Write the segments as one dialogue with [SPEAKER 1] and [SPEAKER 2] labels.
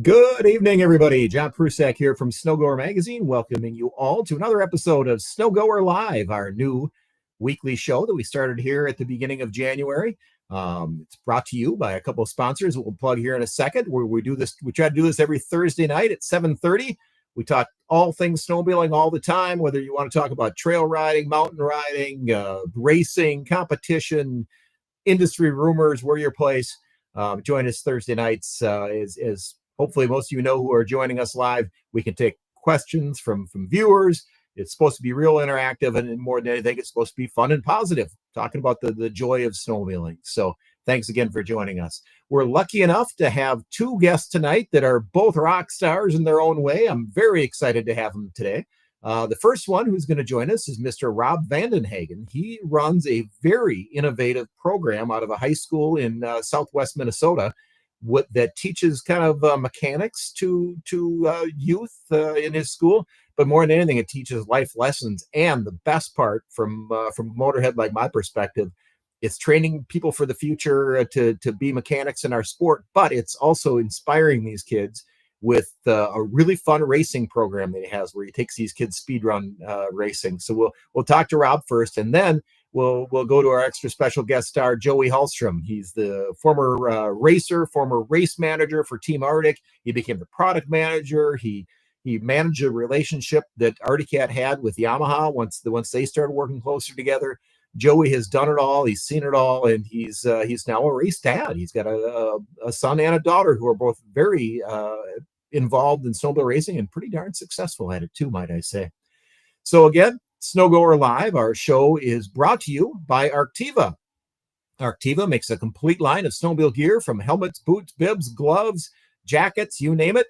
[SPEAKER 1] Good evening, everybody. John Prusak here from Snow Goer Magazine, welcoming you all to another episode of Snow Goer Live, our new weekly show that we started here at the beginning of January. It's brought to you by a couple of sponsors that we'll plug here in a second. Where we do this, we try to do this every Thursday night at 7:30. We talk all things snowmobiling all the time, whether you want to talk about trail riding, mountain riding, racing, competition, industry rumors, we're your place. Join us Thursday nights as hopefully most of you know who are joining us live. We can take questions from viewers. It's supposed to be real interactive, and more than anything, it's supposed to be fun and positive, talking about the joy of snowmobiling. So thanks again for joining us. We're lucky enough to have two guests tonight that are both rock stars in their own way. I'm very excited to have them today. The first one who's going to join us is Mr. Rob Van Der Hagen. He runs a very innovative program out of a high school in southwest Minnesota that teaches kind of mechanics to youth in his school. But more than anything, it teaches life lessons. And the best part from Motorhead, like my perspective, it's training people for the future to be mechanics in our sport. But it's also inspiring these kids with a really fun racing program that he has, where he takes these kids speed run racing. So we'll talk to Rob first, and then we'll go to our extra special guest star, Joey Hallstrom. He's the former racer, former race manager for Team Arctic. He became the product manager. He managed a relationship that Arctic had with Yamaha once they started working closer together. Joey has done it all. He's seen it all, and he's now a race dad. He's got a son and a daughter who are both very involved in snowmobile racing and pretty darn successful at it too, might I say. So again, Snow Goer Live, our show is brought to you by Arctiva. Arctiva makes a complete line of snowmobile gear, from helmets, boots, bibs, gloves, jackets, you name it.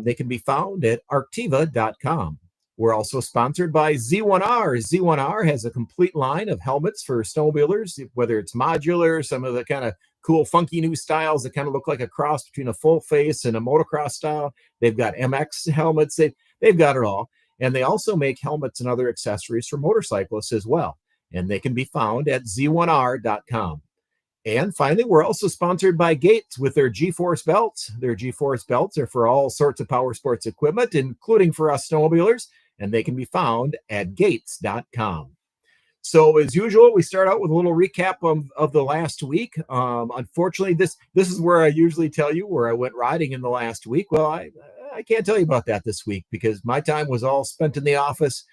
[SPEAKER 1] They can be found at arctiva.com. We're also sponsored by Z1R. Z1R has a complete line of helmets for snowmobilers, whether it's modular, some of the kind of cool, funky new styles that kind of look like a cross between a full face and a motocross style. They've got MX helmets. They've got it all. And they also make helmets and other accessories for motorcyclists as well. And they can be found at z1r.com. And finally, we're also sponsored by Gates with their G-Force belts. Their G-Force belts are for all sorts of power sports equipment, including for us snowmobilers. And they can be found at gates.com. So as usual, we start out with a little recap of the last week. Unfortunately, this is where I usually tell you where I went riding in the last week. Well, I can't tell you about that this week, because my time was all spent in the office,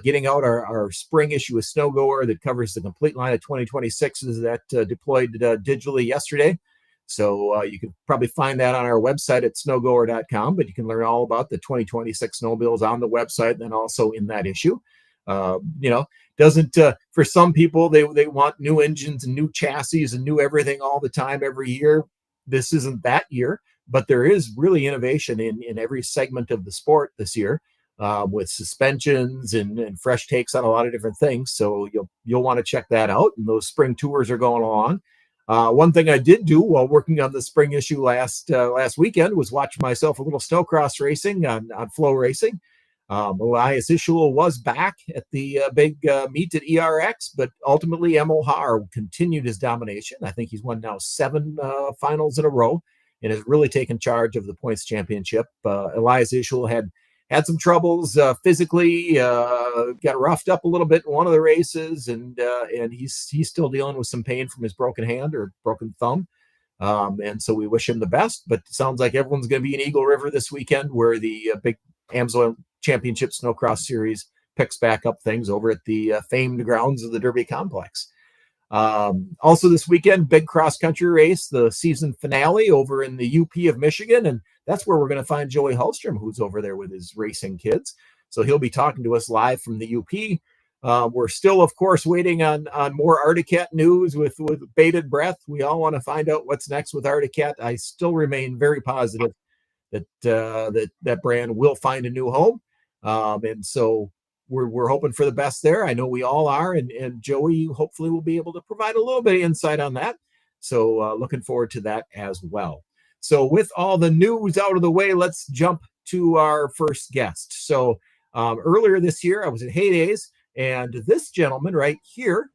[SPEAKER 1] getting out our spring issue of Snow Goer that covers the complete line of 2026s that deployed digitally yesterday. So you can probably find that on our website at snowgoer.com, but you can learn all about the 2026 snowmobiles on the website and then also in that issue. Doesn't for some people, they want new engines and new chassis and new everything all the time every year. This isn't that year, but there is really innovation in every segment of the sport this year, with suspensions and fresh takes on a lot of different things. So you'll want to check that out. And those spring tours are going along. One thing I did do while working on the spring issue last weekend was watch myself a little snowcross racing on Flow Racing. Elias Ishul was back at the big meet at ERX, but ultimately Emil Haar continued his domination. I think he's won now 7 finals in a row and has really taken charge of the points championship. Elias Ishul had some troubles physically, got roughed up a little bit in one of the races, and he's still dealing with some pain from his broken hand or broken thumb. And so we wish him the best, but it sounds like everyone's going to be in Eagle River this weekend, where the big Amsoil Championship Snowcross Series picks back up things over at the famed grounds of the Derby Complex. Also this weekend, big cross-country race, the season finale over in the UP of Michigan, and that's where we're going to find Joey Hallstrom, who's over there with his racing kids. So he'll be talking to us live from the UP. We're still, of course, waiting on more Arctic Cat news with bated breath. We all want to find out what's next with Arctic Cat. I still remain very positive that brand will find a new home. And so we're hoping for the best there. I know we all are. And Joey hopefully will be able to provide a little bit of insight on that. So looking forward to that as well. So with all the news out of the way, let's jump to our first guest. So earlier this year, I was at Heydays, and this gentleman right here,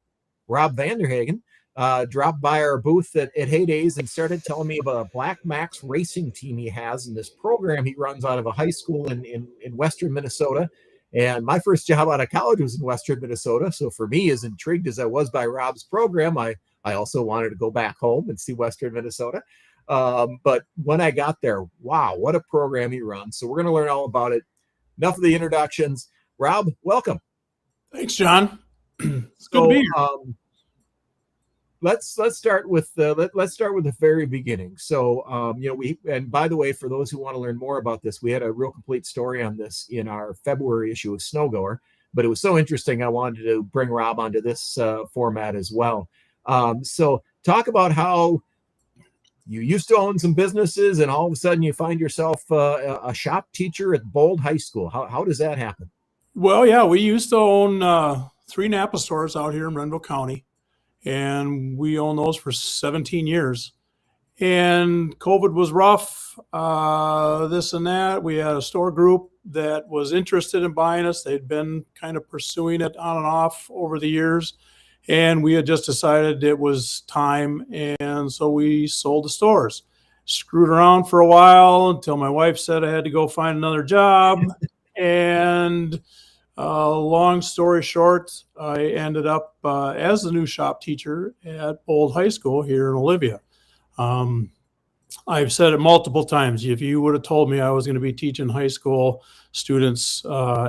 [SPEAKER 1] Rob Van Der Hagen, dropped by our booth at Heydays and started telling me about a Black Max racing team he has and this program he runs out of a high school in Western Minnesota. And my first job out of college was in Western Minnesota. So for me, as intrigued as I was by Rob's program, I also wanted to go back home and see Western Minnesota. But when I got there, wow, what a program he runs. So we're going to learn all about it. Enough of the introductions. Rob, welcome.
[SPEAKER 2] Thanks, John. It's good to be here.
[SPEAKER 1] Let's start with the very beginning. So and by the way, for those who want to learn more about this, we had a real complete story on this in our February issue of Snow Goer, but it was so interesting I wanted to bring Rob onto this format as well. So talk about how you used to own some businesses and all of a sudden you find yourself a shop teacher at Bold High School. How does that happen?
[SPEAKER 2] Well, yeah, we used to own 3 Napa stores out here in Renville County, and we owned those for 17 years. And COVID was rough, this and that. We had a store group that was interested in buying us. They'd been kind of pursuing it on and off over the years. And we had just decided it was time. And so we sold the stores. Screwed around for a while until my wife said I had to go find another job. And long story short, I ended up as the new shop teacher at Bold High School here in Olivia. I've said it multiple times. If you would have told me I was going to be teaching high school students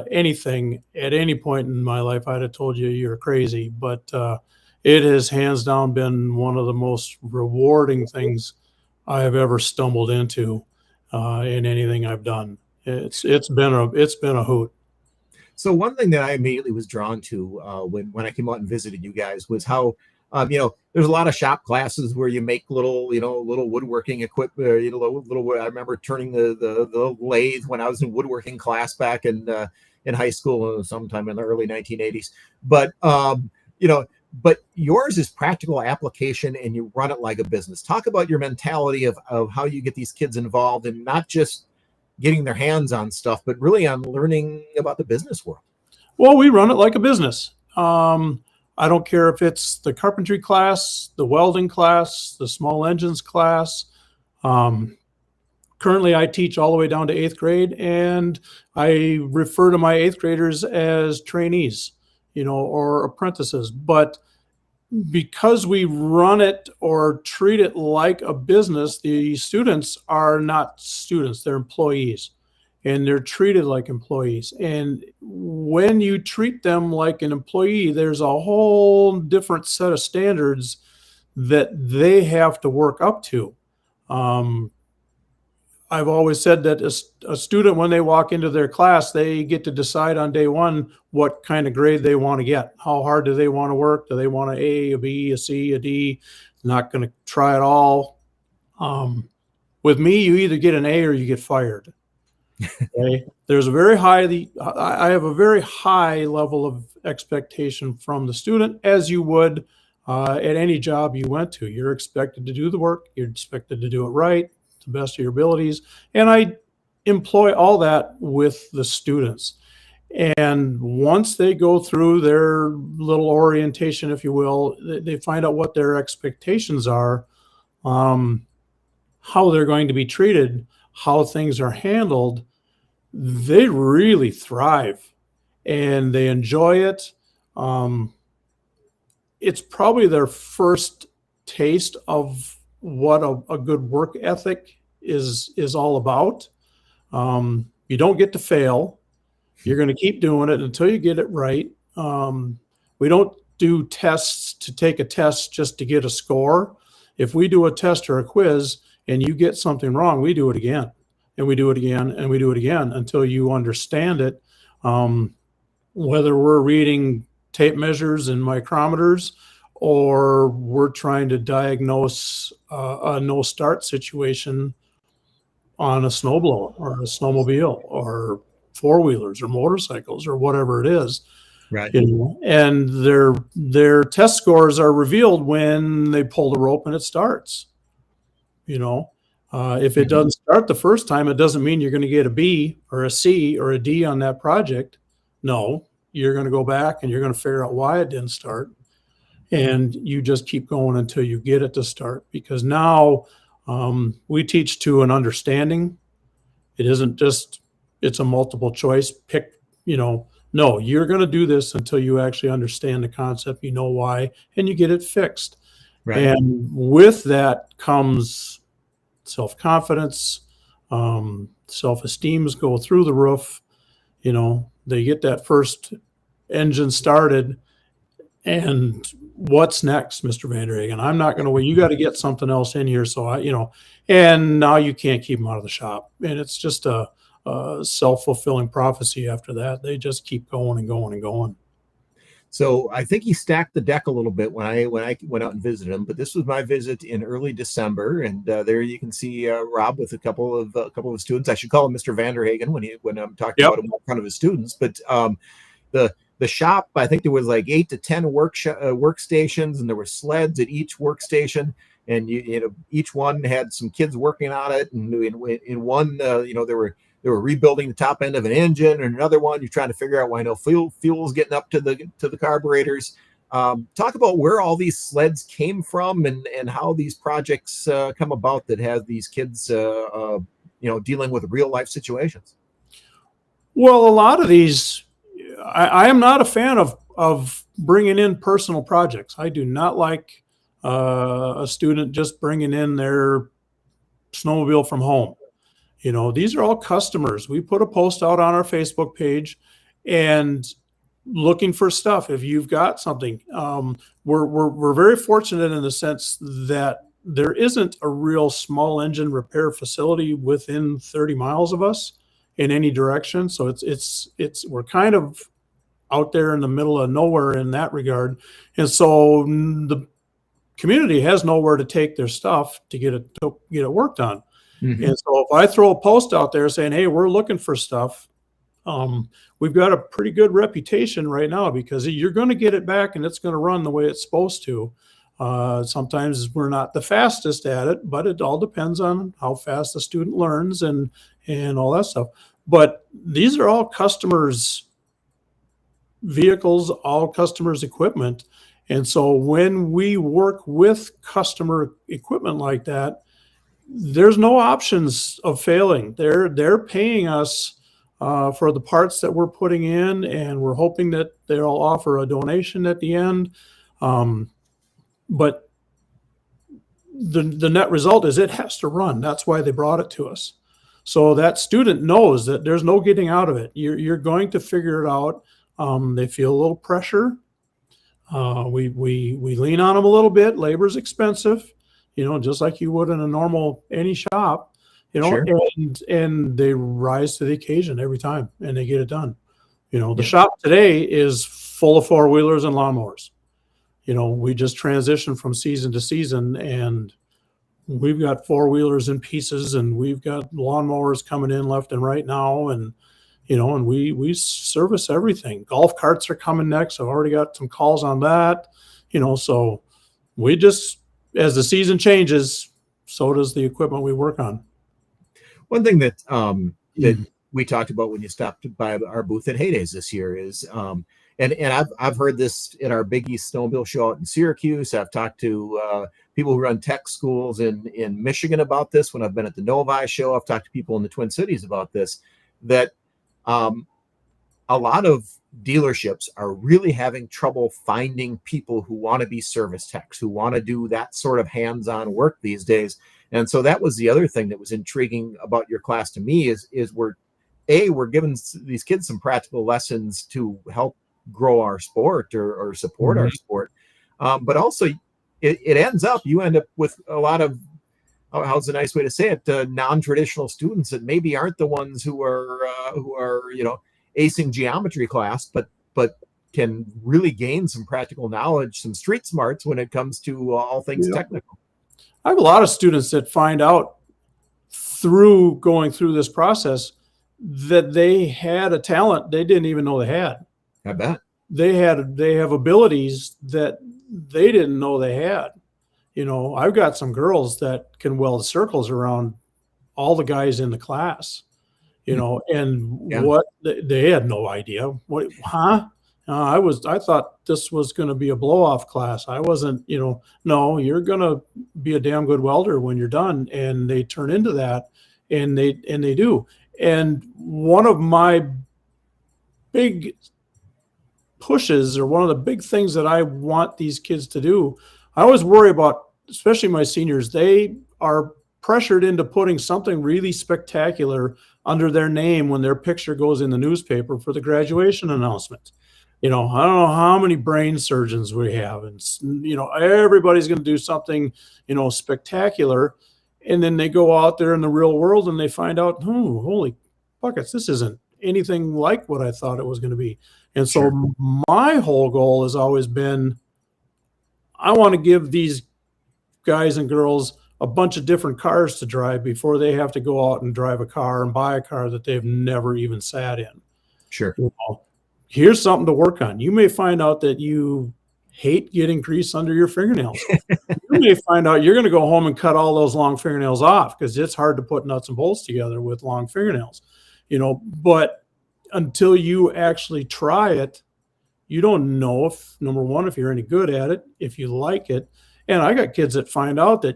[SPEAKER 2] anything at any point in my life, I'd have told you you're crazy. But it has hands down been one of the most rewarding things I have ever stumbled into in anything I've done. It's been a hoot.
[SPEAKER 1] So one thing that I immediately was drawn to when I came out and visited you guys was how there's a lot of shop classes where you make little woodworking equipment. I remember turning the lathe when I was in woodworking class back in high school, sometime in the early 1980s. But but yours is practical application, and you run it like a business. Talk about your mentality of how you get these kids involved, and not just getting their hands on stuff, but really on learning about the business world.
[SPEAKER 2] Well, we run it like a business. I don't care if it's the carpentry class, the welding class, the small engines class. Currently, I teach all the way down to 8th grade, and I refer to my 8th graders as trainees, or apprentices. But because we run it or treat it like a business, the students are not students, they're employees, and they're treated like employees. And when you treat them like an employee, there's a whole different set of standards that they have to work up to. I've always said that a student, when they walk into their class, they get to decide on day one what kind of grade they want to get. How hard do they want to work? Do they want an A, a B, a C, a D? Not going to try it all. With me, you either get an A or you get fired. Okay? I have a very high level of expectation from the student, as you would at any job you went to. You're expected to do the work. You're expected to do it right, to the best of your abilities. And I employ all that with the students. And once they go through their little orientation, if you will, they find out what their expectations are, how they're going to be treated, how things are handled. They really thrive and they enjoy it. It's probably their first taste of what a good work ethic is all about. You don't get to fail. You're going to keep doing it until you get it right. We don't do tests to take a test just to get a score. If we do a test or a quiz and you get something wrong, we do it again, and we do it again, and we do it again until you understand it. Whether we're reading tape measures and micrometers, or we're trying to diagnose a no-start situation on a snowblower or a snowmobile or four-wheelers or motorcycles or whatever it is.
[SPEAKER 1] Right.
[SPEAKER 2] And their test scores are revealed when they pull the rope and it starts. If it doesn't start the first time, it doesn't mean you're going to get a B or a C or a D on that project. No, you're going to go back and you're going to figure out why it didn't start. and you just keep going until you get it to start. Because now we teach to an understanding. It isn't just, it's a multiple choice pick, no, you're going to do this until you actually understand the concept, you know why, and you get it fixed.
[SPEAKER 1] Right.
[SPEAKER 2] And with that comes self-confidence, self-esteems go through the roof. They get that first engine started, and what's next, Mr. Van Der Hagen? I'm not going to wait. You got to get something else in here. So and now you can't keep them out of the shop. And it's just a self-fulfilling prophecy after that. They just keep going and going and going.
[SPEAKER 1] So I think he stacked the deck a little bit when I went out and visited him. But this was my visit in early December, and there you can see Rob with a couple of students. I should call him Mr. Van Der Hagen when I'm talking about him in front of his students. But the shop, I think there was like 8 to 10 workstations, and there were sleds at each workstation, and each one had some kids working on it. And in one, they were rebuilding the top end of an engine, and another one you're trying to figure out why no fuel's getting up to the carburetors. Talk about where all these sleds came from and how these projects come about that have these kids dealing with real life situations.
[SPEAKER 2] Well, a lot of these, I am not a fan of bringing in personal projects. I do not like a student just bringing in their snowmobile from home. These are all customers. We put a post out on our Facebook page and looking for stuff. If you've got something, we're very fortunate in the sense that there isn't a real small engine repair facility within 30 miles of us in any direction. So we're kind of out there in the middle of nowhere in that regard. And so the community has nowhere to take their stuff to get it worked on. Mm-hmm. And so if I throw a post out there saying, hey, we're looking for stuff, we've got a pretty good reputation right now because you're going to get it back and it's going to run the way it's supposed to. Sometimes we're not the fastest at it, but it all depends on how fast the student learns and all that stuff. But these are all customers' vehicles, all customers' equipment. And so when we work with customer equipment like that, there's no options of failing. They're paying us for the parts that we're putting in, and we're hoping that they'll offer a donation at the end. But the net result is it has to run. That's why they brought it to us. So that student knows that there's no getting out of it. You're going to figure it out. They feel a little pressure. We lean on them a little bit. Labor's expensive. Just like you would in any shop, sure. and they rise to the occasion every time and they get it done. The shop today is full of four-wheelers and lawnmowers. We just transitioned from season to season, and we've got four-wheelers in pieces, and we've got lawnmowers coming in left and right now, and and we service everything. Golf carts are coming next. I've already got some calls on that. So we just, as the season changes, so does the equipment we work on.
[SPEAKER 1] One thing that that we talked about when you stopped by our booth at Heydays this year is, and I've heard this at our Big East Snowmobile show out in Syracuse. I've talked to people who run tech schools in Michigan about this. When I've been at the Novi show, I've talked to people in the Twin Cities about this, that a lot of dealerships are really having trouble finding people who want to be service techs, who want to do that sort of hands-on work these days. And so that was the other thing that was intriguing about your class to me is we're giving these kids some practical lessons to help grow our sport or support our sport. But also it ends up, you end up with a lot of, how's a nice way to say it, non-traditional students that maybe aren't the ones who are acing geometry class, but can really gain some practical knowledge, some street smarts when it comes to all things technical.
[SPEAKER 2] I have a lot of students that find out through going through this process that they had a talent they didn't even know they had.
[SPEAKER 1] I bet.
[SPEAKER 2] They have abilities that they didn't know they had. I've got some girls that can weld circles around all the guys in the class. What they had no idea. I thought this was going to be a blow off class. I wasn't, no, you're going to be a damn good welder when you're done. And they turn into that, and they do. And one of my big pushes, or one of the big things that I want these kids to do, I always worry about, especially my seniors, they are pressured into putting something really spectacular under their name when their picture goes in the newspaper for the graduation announcement. I don't know how many brain surgeons we have, and everybody's going to do something, spectacular, and then they go out there in the real world and they find out, holy buckets, this isn't anything like what I thought it was going to be. And so
[SPEAKER 1] Sure.
[SPEAKER 2] my whole goal has always been, I want to give these guys and girls a bunch of different cars to drive before they have to go out and drive a car and buy a car that they've never even sat in.
[SPEAKER 1] Sure.
[SPEAKER 2] Here's something to work on. You may find out that you hate getting grease under your fingernails. You may find out you're going to go home and cut all those long fingernails off, because it's hard to put nuts and bolts together with long fingernails. But until you actually try it, you don't know if, number one, if you're any good at it, if you like it. And I got kids that find out that,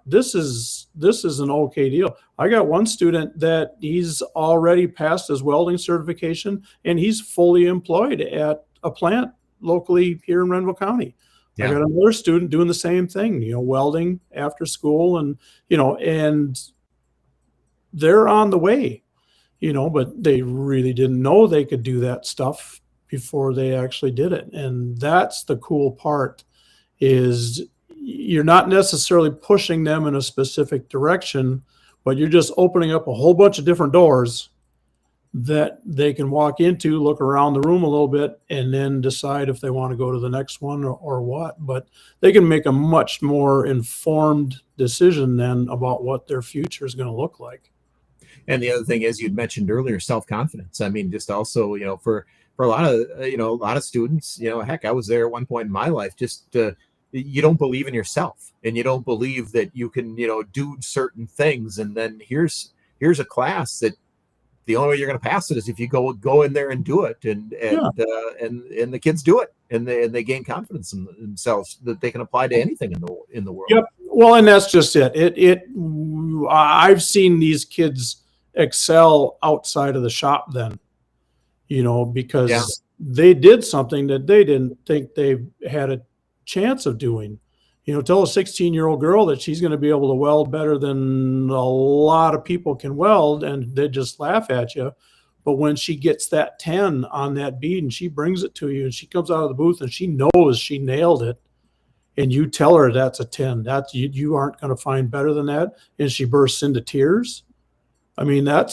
[SPEAKER 2] this is an okay deal. I got one student that he's already passed his welding certification, and he's fully employed at a plant locally here in Renville County. Yeah. I got another student doing the same thing, welding after school, and they're on the way, but they really didn't know they could do that stuff before they actually did it. And that's the cool part, is you're not necessarily pushing them in a specific direction, but you're just opening up a whole bunch of different doors that they can walk into, look around the room a little bit, and then decide if they want to go to the next one or what. But they can make a much more informed decision then about what their future is going to look like.
[SPEAKER 1] And the other thing is, you'd mentioned earlier, self-confidence. I mean, just also, for a lot of students, heck, I was there at one point in my life, just you don't believe in yourself, and you don't believe that you can, do certain things. And then here's a class that the only way you're going to pass it is if you go in there and do it, and the kids do it, and they gain confidence in themselves that they can apply to anything in the world.
[SPEAKER 2] Yep. Well, and that's just it. I've seen these kids excel outside of the shop then, because they did something that they didn't think they had a chance of doing. Tell a 16-year-old girl that she's going to be able to weld better than a lot of people can weld, and they just laugh at you. But when she gets that 10 on that bead and she brings it to you, and she comes out of the booth and she knows she nailed it, and you tell her that's a 10, that's you aren't going to find better than that, and she bursts into tears. I mean, it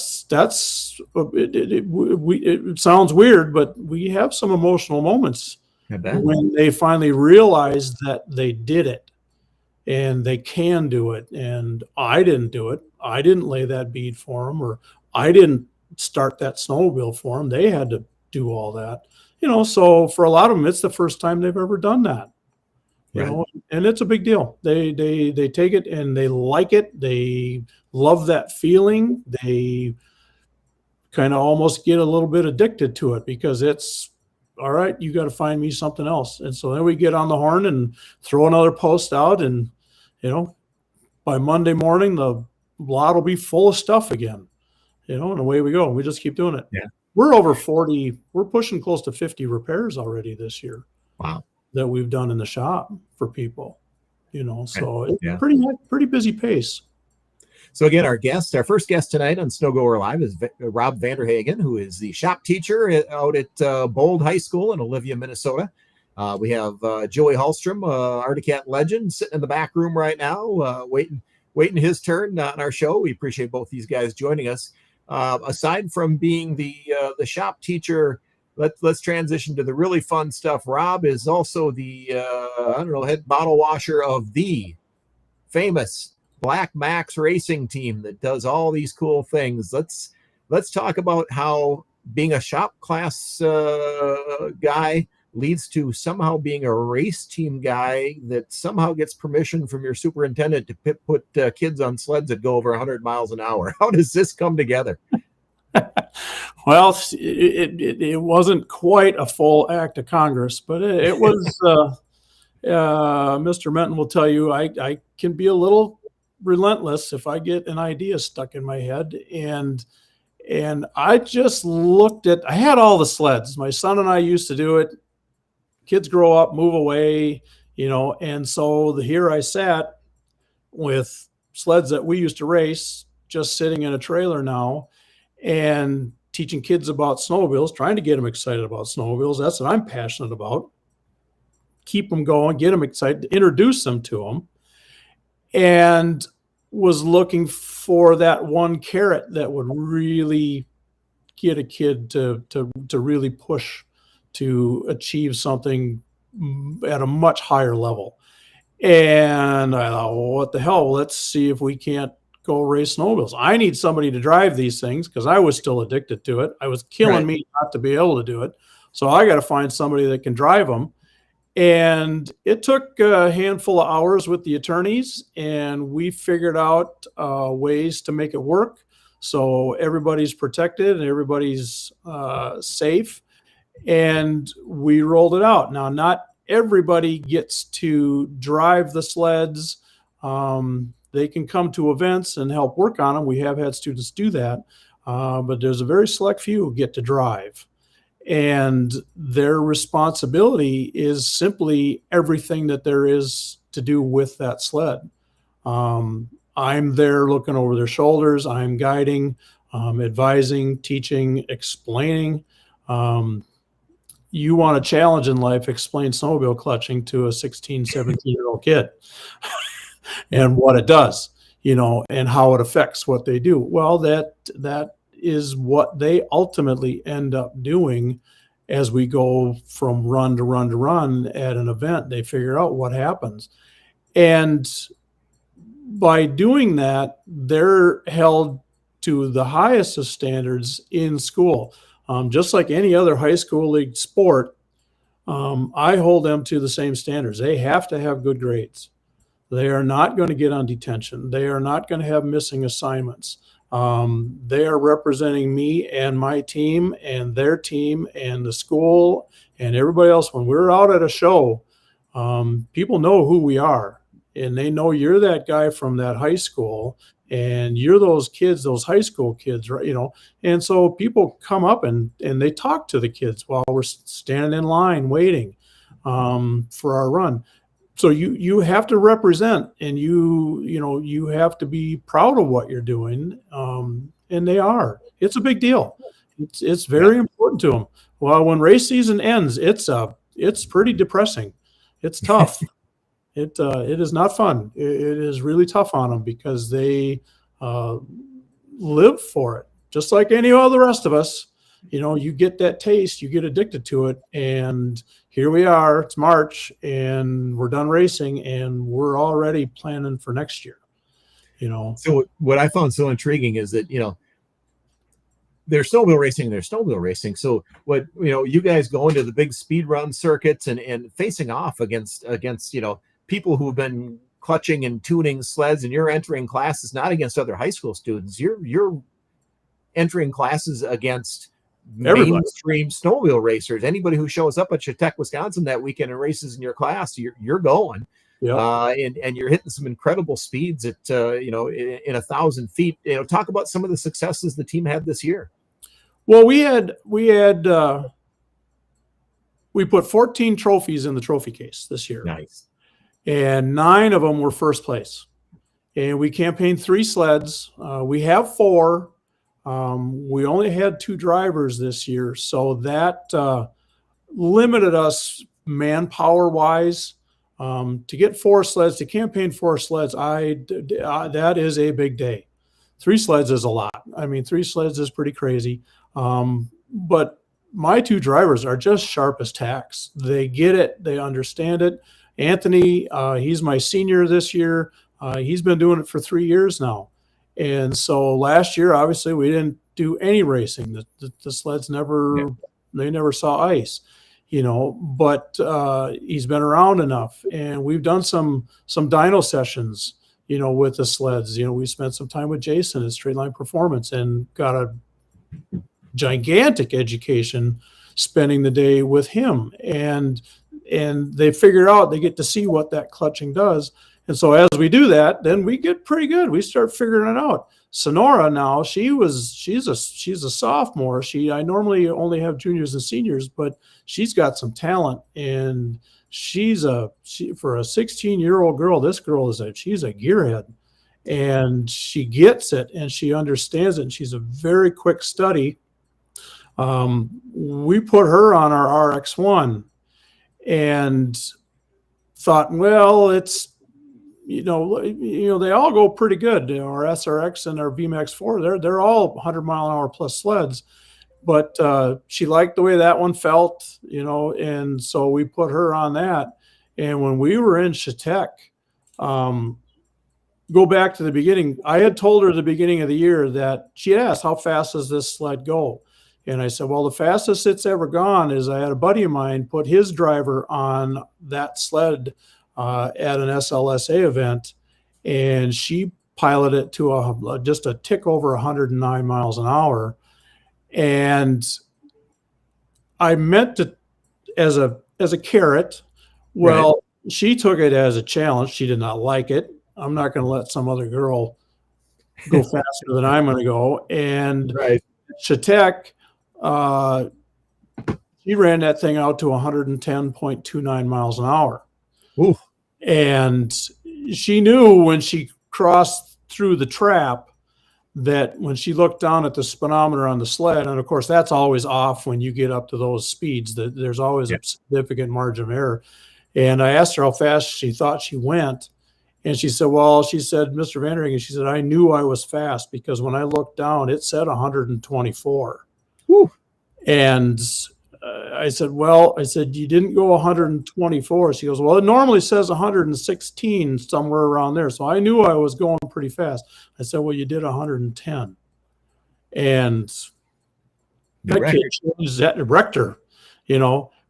[SPEAKER 2] sounds weird, but we have some emotional moments when they finally realize that they did it and they can do it. And I didn't do it. I didn't lay that bead for them, or I didn't start that snowmobile for them. They had to do all that, so for a lot of them, it's the first time they've ever done that. And it's a big deal. They take it and they like it. They love that feeling. They kind of almost get a little bit addicted to it, because it's all right, you got to find me something else. And so then we get on the horn and throw another post out, and by Monday morning the lot will be full of stuff again, and away we go. We just keep doing it. We're over 40, we're pushing close to 50 repairs already this year.
[SPEAKER 1] Wow.
[SPEAKER 2] That we've done in the shop for people, so it's pretty busy pace.
[SPEAKER 1] So again, our first guest tonight on Snow Goer Live is Rob Van Der Hagen, who is the shop teacher out at Bold High School in Olivia, Minnesota. We have Joey Hallstrom, Arctic legend, sitting in the back room right now, waiting his turn on our show. We appreciate both these guys joining us. Aside from being the shop teacher, let's transition to the really fun stuff. Rob is also the head bottle washer of the famous Black Max racing team that does all these cool things. Let's talk about how being a shop class guy leads to somehow being a race team guy that somehow gets permission from your superintendent to put kids on sleds that go over 100 miles an hour. How does this come together?
[SPEAKER 2] Well, it wasn't quite a full act of Congress, but it was. Mr. Menton will tell you I can be a little relentless if I get an idea stuck in my head, and I just looked at. I had all the sleds. My son and I used to do it. Kids grow up, move away, and so here I sat with sleds that we used to race, just sitting in a trailer now, and teaching kids about snowmobiles, trying to get them excited about snowmobiles. That's what I'm passionate about. Keep them going, get them excited, introduce them to them, and was looking for that one carrot that would really get a kid to really push to achieve something at a much higher level. And I thought, well, what the hell? Let's see if we can't go race snowmobiles. I need somebody to drive these things because I was still addicted to it. I was killing me not to be able to do it. So I got to find somebody that can drive them. And it took a handful of hours with the attorneys, and we figured out ways to make it work so everybody's protected and everybody's safe. And we rolled it out. Now, not everybody gets to drive the sleds. They can come to events and help work on them. We have had students do that, but there's a very select few who get to drive. And their responsibility is simply everything that there is to do with that sled. I'm there looking over their shoulders. I'm guiding, advising, teaching, explaining. You want a challenge in life, explain snowmobile clutching to a 16, 17-year-old kid and what it does, and how it affects what they do. Well, that is what they ultimately end up doing as we go from run to run to run at an event. They figure out what happens. And by doing that, they're held to the highest of standards in school. Just like any other high school league sport, I hold them to the same standards. They have to have good grades. They are not going to get on detention. They are not going to have missing assignments. They are representing me and my team and their team and the school and everybody else. When we're out at a show, people know who we are, and they know you're that guy from that high school, and you're those kids, those high school kids, right? And so people come up and they talk to the kids while we're standing in line waiting for our run. So you have to represent, and you have to be proud of what you're doing, and they are. It's a big deal. It's very important to them. Well, when race season ends, it's pretty depressing. It's tough. It is not fun. It is really tough on them because they live for it, just like any of the rest of us. You get that taste, you get addicted to it, and here we are. It's March, and we're done racing, and we're already planning for next year.
[SPEAKER 1] So what I found so intriguing is that there's snowmobile racing. So what you guys go into the big speed run circuits and facing off against people who've been clutching and tuning sleds, and you're entering classes not against other high school students. You're entering classes against mainstream snowmobile racers. Anybody who shows up at Chautauqua, Wisconsin that weekend and races in your class, you're going. Yeah. And you're hitting some incredible speeds at in 1,000 feet. Talk about some of the successes the team had this year.
[SPEAKER 2] Well, we put 14 trophies in the trophy case this year.
[SPEAKER 1] Nice.
[SPEAKER 2] And 9 of them were first place. And we campaigned 3 sleds. We have 4. We only had 2 drivers this year, so that limited us manpower wise. To get 4 sleds, to campaign 4 sleds, that is a big day. 3 sleds is a lot. 3 sleds is pretty crazy. But my 2 drivers are just sharp as tacks. They get it. They understand it. Anthony, he's my senior this year. He's been doing it for 3 years now. And so last year, obviously, we didn't do any racing. The sleds they never saw ice, but he's been around enough. And we've done some dyno sessions, with the sleds. We spent some time with Jason at Straight Line Performance and got a gigantic education spending the day with him. And they figure out, they get to see what that clutching does. And so as we do that, then we get pretty good. We start figuring it out. Sonora now, she's a sophomore. I normally only have juniors and seniors, but she's got some talent, and for a 16-year-old girl, this girl she's a gearhead, and she gets it and she understands it. And she's a very quick study. We put her on our RX1 and thought, well, it's, they all go pretty good. Our SRX and our VMAX 4, they're all 100-mile-an-hour plus sleds. But she liked the way that one felt, and so we put her on that. And when we were in Chetek, go back to the beginning, I had told her at the beginning of the year that she asked, how fast does this sled go? And I said, well, the fastest it's ever gone is I had a buddy of mine put his driver on that sled at an SLSA event, and she piloted it to just a tick over 109 miles an hour. And I meant to, as a carrot. Well, right. She took it as a challenge. She did not like it. I'm not going to let some other girl go faster than I'm going to go. And right. Chetek, she ran that thing out to 110.29 miles an hour.
[SPEAKER 1] Ooh.
[SPEAKER 2] And she knew when she crossed through the trap that when she looked down at the speedometer on the sled, and of course that's always off when you get up to those speeds, that there's always a significant margin of error. And I asked her how fast she thought she went. And she said, Mr. Van Der Hagen, she said, I knew I was fast because when I looked down, it said 124.
[SPEAKER 1] Woo.
[SPEAKER 2] And I said, you didn't go 124. She goes, well, it normally says 116, somewhere around there. So I knew I was going pretty fast. I said, well, you did 110. And that kid wrecked her.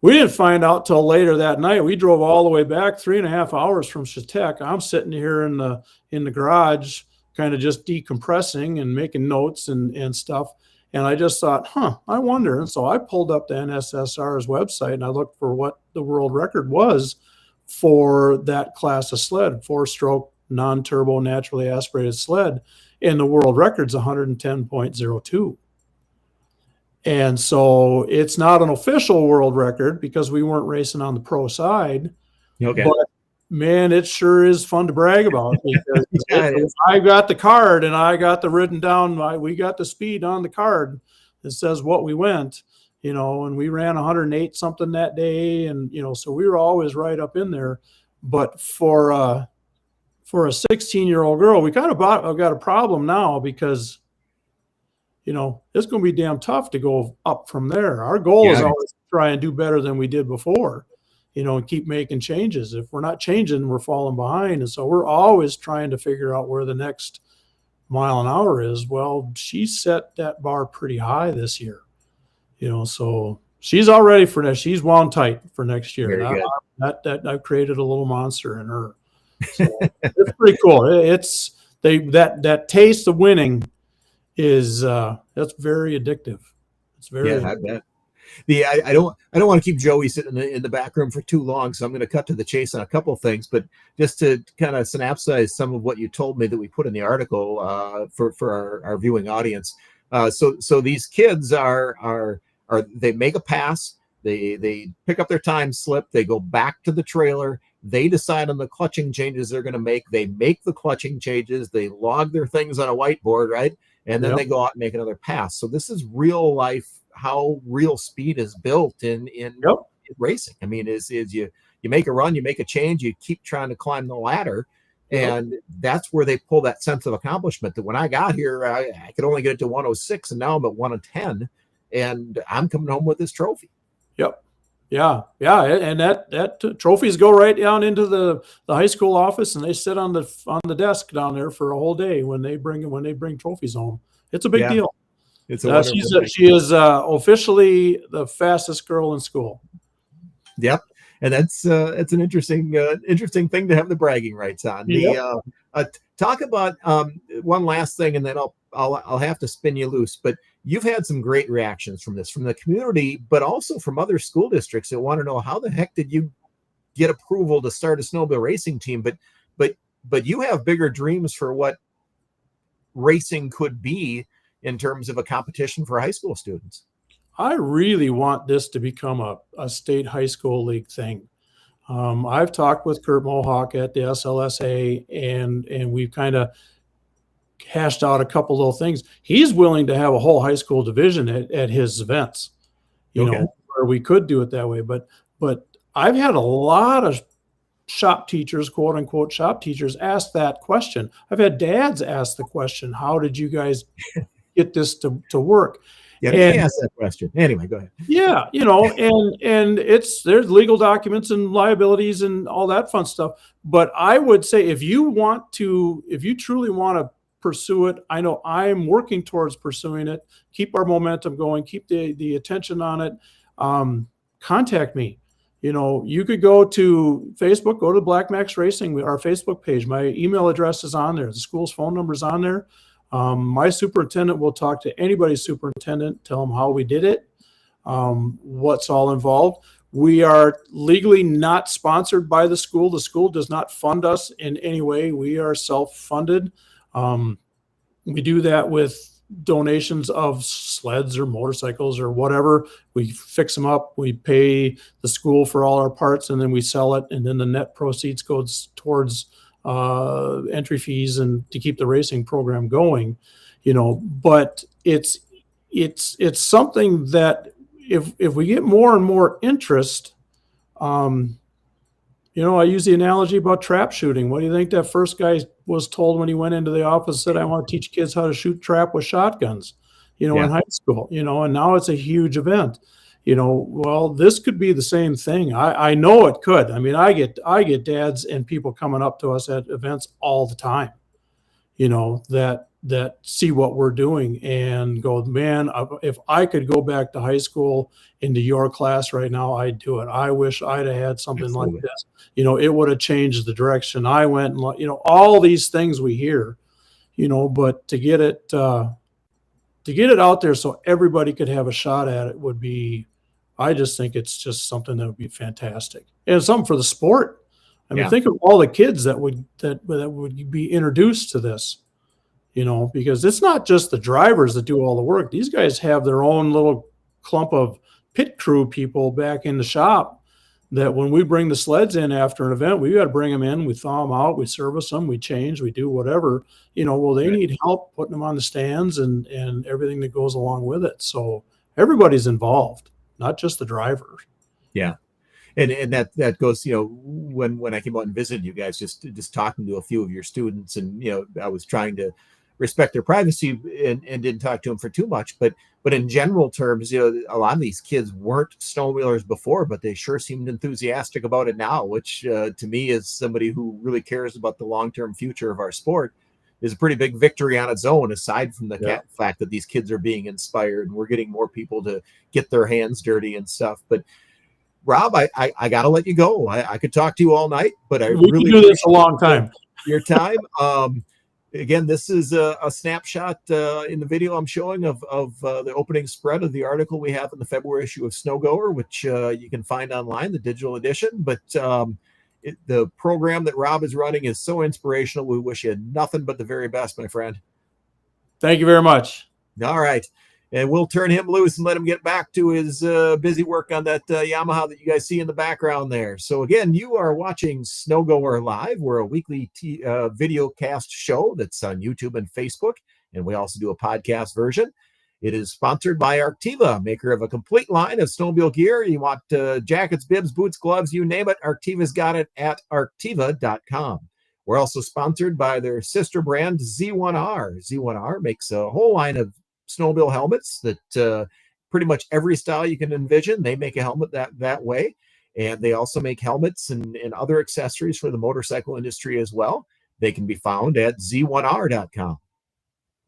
[SPEAKER 2] We didn't find out till later that night. We drove all the way back 3.5 hours from Chetek. I'm sitting here in the garage, kind of just decompressing and making notes and stuff. And I just thought, I wonder. And so I pulled up the NSSR's website and I looked for what the world record was for that class of sled, 4-stroke, non-turbo, naturally aspirated sled. And the world record's 110.02. And so it's not an official world record because we weren't racing on the pro side.
[SPEAKER 1] Okay.
[SPEAKER 2] But man, it sure is fun to brag about because I got the card and I got the written down. We got the speed on the card. It says what we went, and we ran 108 something that day. And, so we were always right up in there. But for a 16-year-old girl, we kind of got a problem now because, it's going to be damn tough to go up from there. Our goal is always to try and do better than we did before. And keep making changes. If we're not changing, we're falling behind. And so we're always trying to figure out where the next mile an hour is. Well, she set that bar pretty high this year, so she's all ready for that. She's wound tight for next year. I've created a little monster in her. So it's pretty cool. That taste of winning is that's very addictive. It's very addictive.
[SPEAKER 1] I bet. I don't want to keep Joey sitting in the back room for too long, so I'm going to cut to the chase on a couple of things. But just to kind of synopsize some of what you told me that we put in the article for our viewing audience. So these kids are they make a pass, they pick up their time slip, they go back to the trailer, they decide on the clutching changes they're going to make. They make the clutching changes, they log their things on a whiteboard, right? And then they go out and make another pass. So this is real life. How real speed is built in racing. I mean, is you make a run, you make a change, you keep trying to climb the ladder, and that's where they pull that sense of accomplishment. That when I got here, I could only get it to 106, and now I'm at 110, and I'm coming home with this trophy.
[SPEAKER 2] Yep. Yeah. And that trophies go right down into the high school office, and they sit on the desk down there for a whole day when they bring trophies home. It's a big deal.
[SPEAKER 1] It's
[SPEAKER 2] she is officially the fastest girl in school.
[SPEAKER 1] Yep, and that's an interesting thing to have the bragging rights on. Talk about one last thing, and then I'll have to spin you loose. But you've had some great reactions from this, from the community, but also from other school districts that want to know, how the heck did you get approval to start a snowmobile racing team? But you have bigger dreams for what racing could be in terms of a competition for high school students.
[SPEAKER 2] I really want this to become a state high school league thing. I've talked with Kurt Mohawk at the SLSA, and we've kind of hashed out a couple of little things. He's willing to have a whole high school division at his events, where we could do it that way. But I've had a lot of shop teachers, quote unquote shop teachers, ask that question. I've had dads ask the question, how did you guys get this to work?
[SPEAKER 1] Yeah, and ask that question. Anyway, go ahead.
[SPEAKER 2] Yeah, and there's legal documents and liabilities and all that fun stuff. But I would say, if you truly want to pursue it, I know I'm working towards pursuing it. Keep our momentum going. Keep the attention on it. Contact me. You could go to Facebook, go to Black Max Racing, our Facebook page. My email address is on there. The school's phone number is on there. My superintendent will talk to anybody's superintendent, tell them how we did it, what's all involved. We are legally not sponsored by the school. The school does not fund us in any way. We are self-funded. We do that with donations of sleds or motorcycles or whatever. We fix them up. We pay the school for all our parts, and then we sell it. And then the net proceeds goes towards entry fees and to keep the racing program going, but it's something that if we get more and more interest, I use the analogy about trap shooting. What do you think that first guy was told when he went into the office, said, I want to teach kids how to shoot trap with shotguns, in high school, and now it's a huge event. Well, this could be the same thing. I know it could. I mean, I get dads and people coming up to us at events all the time, that see what we're doing and go, man, if I could go back to high school into your class right now, I'd do it. I wish I'd have had something
[SPEAKER 1] Absolutely.
[SPEAKER 2] like this. It would have changed the direction I went. And, all these things we hear, but to get it out there so everybody could have a shot at it would be, I just think it's just something that would be fantastic, and something for the sport. I mean, think of all the kids that would be introduced to this, because it's not just the drivers that do all the work. These guys have their own little clump of pit crew people back in the shop that when we bring the sleds in after an event, we got to bring them in, we thaw them out, we service them, we change, we do whatever, well, they need help putting them on the stands and everything that goes along with it. So everybody's involved, not just the drivers.
[SPEAKER 1] Yeah. And that goes, when I came out and visited you guys, just talking to a few of your students, and, I was trying to respect their privacy and didn't talk to them for too much. But in general terms, a lot of these kids weren't snowmobilers before, but they sure seemed enthusiastic about it now, which to me, as somebody who really cares about the long-term future of our sport, is a pretty big victory on its own, aside from the fact that these kids are being inspired and we're getting more people to get their hands dirty and stuff. But Rob, I got to let you go. I could talk to you all night, but we really
[SPEAKER 2] do this a long time.
[SPEAKER 1] Your time. Again, this is a snapshot in the video I'm showing of the opening spread of the article we have in the February issue of Snow Goer, which you can find online, the digital edition. But the program that Rob is running is so inspirational. We wish you nothing but the very best, my friend.
[SPEAKER 2] Thank you very much.
[SPEAKER 1] All right. And we'll turn him loose and let him get back to his busy work on that Yamaha that you guys see in the background there. So again, you are watching Snow Goer Live. We're a weekly video cast show that's on YouTube and Facebook, and we also do a podcast version. It is sponsored by Arctiva, maker of a complete line of snowmobile gear. You want jackets, bibs, boots, gloves, you name it, Arctiva's got it at arctiva.com. We're also sponsored by their sister brand, Z1R. Z1R makes a whole line of snowmobile helmets that pretty much every style you can envision. They make a helmet that way. And they also make helmets and other accessories for the motorcycle industry as well. They can be found at z1r.com.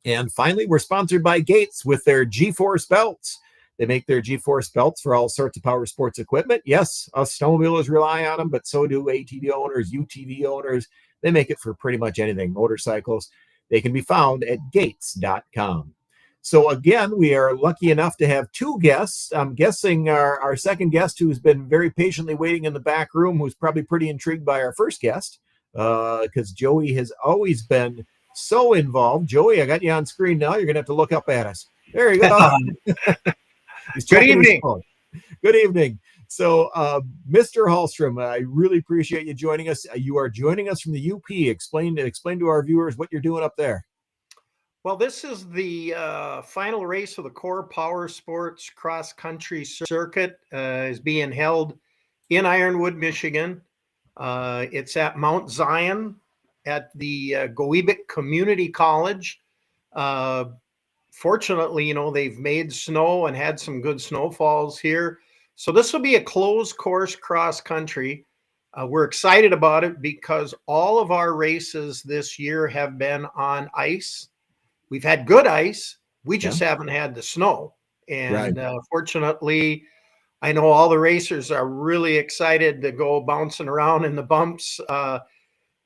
[SPEAKER 1] And finally, we're sponsored by Gates with their G-Force belts. They make their G-Force belts for all sorts of power sports equipment. Yes, us snowmobilers rely on them, but so do ATV owners, UTV owners. They make it for pretty much anything, motorcycles. They can be found at gates.com. So again, we are lucky enough to have two guests. I'm guessing our second guest, who's been very patiently waiting in the back room, who's probably pretty intrigued by our first guest, because Joey has always been so involved. Joey, I got you on screen now. You're going to have to look up at us. There you go. He's
[SPEAKER 3] Good evening.
[SPEAKER 1] Good evening. So, Mr. Hallstrom, I really appreciate you joining us. You are joining us from the UP. Explain to our viewers what you're doing up there.
[SPEAKER 3] Well, this is the final race of the Core Powersports Cross Country Circuit. Is being held in Ironwood, Michigan. It's at Mount Zion at the Goebik Community College. Fortunately, they've made snow and had some good snowfalls here. So this will be a closed course cross country. We're excited about it because all of our races this year have been on ice. We've had good ice. We just haven't had the snow. And fortunately, I know all the racers are really excited to go bouncing around in the bumps.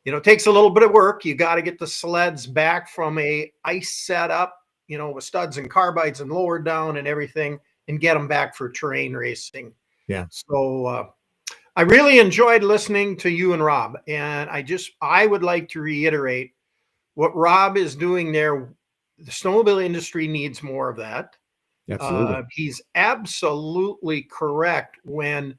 [SPEAKER 3] It takes a little bit of work. You got to get the sleds back from a ice setup, with studs and carbides and lower down and everything, and get them back for terrain racing.
[SPEAKER 1] Yeah.
[SPEAKER 3] So I really enjoyed listening to you and Rob. And I would like to reiterate what Rob is doing there. The snowmobile industry needs more of that.
[SPEAKER 1] Absolutely.
[SPEAKER 3] He's absolutely correct when,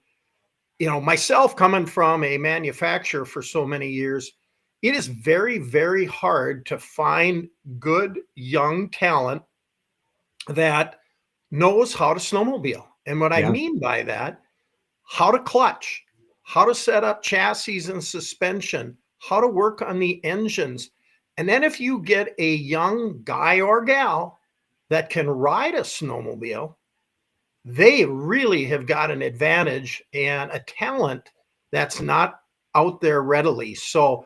[SPEAKER 3] myself coming from a manufacturer for so many years, it is very, very hard to find good young talent that knows how to snowmobile. And what I mean by that, how to clutch, how to set up chassis and suspension, how to work on the engines. And then if you get a young guy or gal that can ride a snowmobile, they really have got an advantage and a talent that's not out there readily. So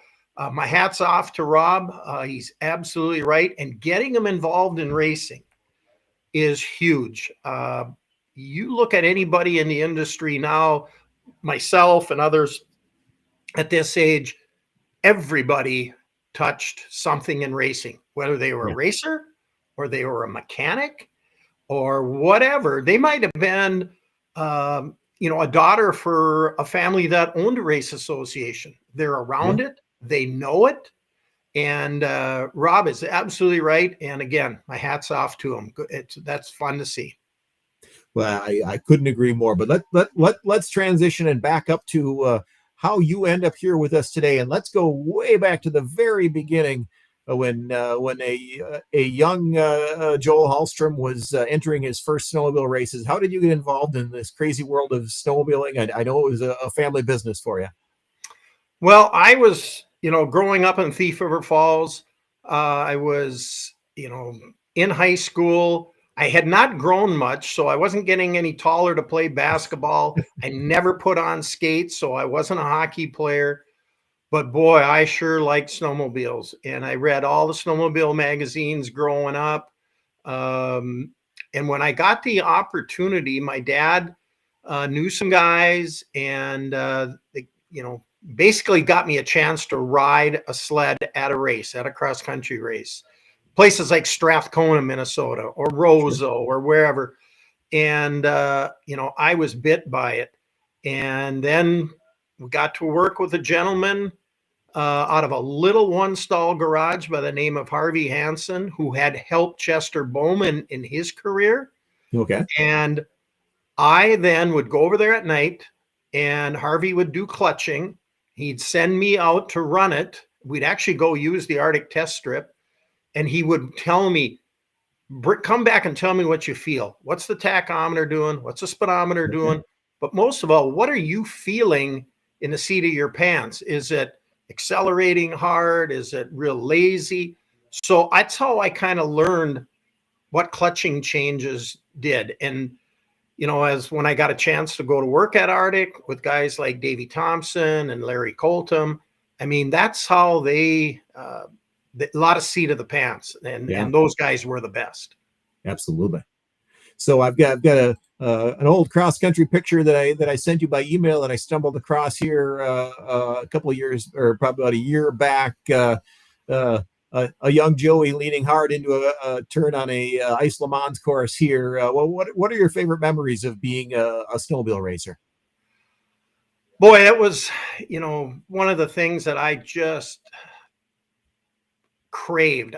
[SPEAKER 3] my hat's off to Rob. He's absolutely right. And getting them involved in racing is huge. You look at anybody in the industry now, myself and others at this age, everybody touched something in racing, whether they were a racer or they were a mechanic or whatever. They might have been, a daughter for a family that owned a race association. They're around it. They know it. And Rob is absolutely right. And again, my hat's off to him. That's fun to see.
[SPEAKER 1] Well, I couldn't agree more. But let's transition and back up to how you end up here with us today, and let's go way back to the very beginning when a young Joel Hallstrom was entering his first snowmobile races. How did you get involved in this crazy world of snowmobiling? I know it was a family business for you.
[SPEAKER 3] Well, I was, growing up in Thief River Falls. I was, in high school. I had not grown much, so I wasn't getting any taller to play basketball. I never put on skates, so I wasn't a hockey player. But boy, I sure liked snowmobiles. And I read all the snowmobile magazines growing up. And when I got the opportunity, my dad knew some guys and, they, basically got me a chance to ride a sled at a race, at a cross-country race. Places like Strathcona, Minnesota, or Roseau, or wherever. And, I was bit by it. And then we got to work with a gentleman out of a little one-stall garage by the name of Harvey Hansen, who had helped Chester Bowman in his career.
[SPEAKER 1] Okay.
[SPEAKER 3] And I then would go over there at night, and Harvey would do clutching. He'd send me out to run it. We'd actually go use the Arctic test strip. And he would tell me, come back and tell me what you feel. What's the tachometer doing? What's the speedometer doing? But most of all, what are you feeling in the seat of your pants? Is it accelerating hard? Is it real lazy? So that's how I kind of learned what clutching changes did. And, as when I got a chance to go to work at Arctic with guys like Davey Thompson and Larry Coltham, that's how they, a lot of seat of the pants, and those guys were the best.
[SPEAKER 1] Absolutely. So I've got an old cross country picture that I sent you by email that I stumbled across here a couple of years, or probably about a year back. a young Joey leaning hard into a turn on a Ice Le Mans course here. Well, what are your favorite memories of being a snowmobile racer?
[SPEAKER 3] Boy, it was, one of the things that I just craved.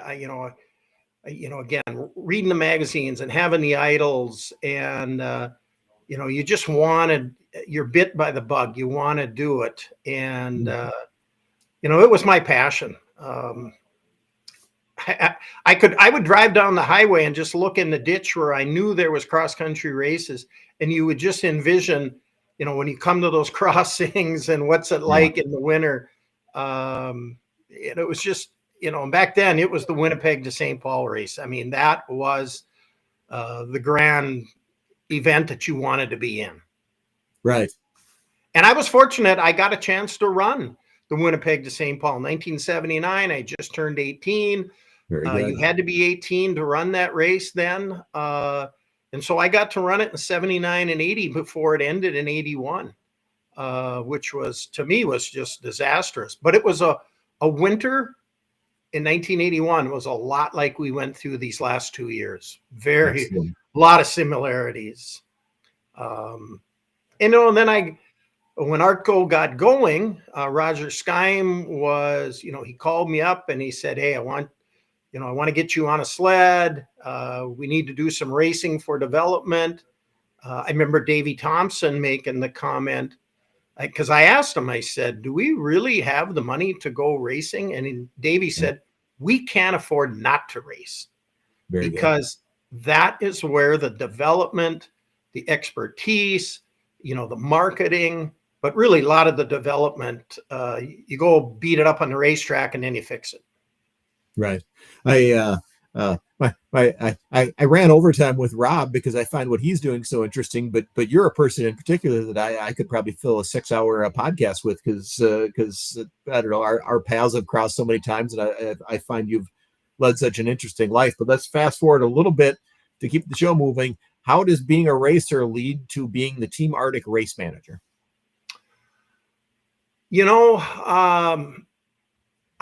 [SPEAKER 3] Again, reading the magazines and having the idols, and you just you're bit by the bug. You want to do it, and it was my passion. I would drive down the highway and just look in the ditch where I knew there was cross country races, and you would just envision, when you come to those crossings and what's it like in the winter. It was just, back then it was the Winnipeg to St. Paul race. I mean, that was the grand event that you wanted to be in.
[SPEAKER 1] Right.
[SPEAKER 3] And I was fortunate. I got a chance to run the Winnipeg to St. Paul in 1979. I just turned 18. You had to be 18 to run that race then. And so I got to run it in 79 and 80 before it ended in 81, which was, to me, was just disastrous. But it was a winter in 1981 was a lot like we went through these last 2 years. A lot of similarities. And then when ARTCO got going, Roger Skyme was, he called me up and he said, "Hey, I want to get you on a sled. We need to do some racing for development." I remember Davey Thompson making the comment, because I asked him, I said, "Do we really have the money to go racing?" And Davey said, "We can't afford not to race." Because that is where the development, the expertise, the marketing, but really a lot of the development, you go beat it up on the racetrack and then you fix it.
[SPEAKER 1] Right. I ran overtime with Rob because I find what he's doing so interesting, but you're a person in particular that I could probably fill a 6-hour podcast with, because I don't know, our paths have crossed so many times, and I find you've led such an interesting life. But let's fast forward a little bit to keep the show moving. How does being a racer lead to being the Team Arctic race manager?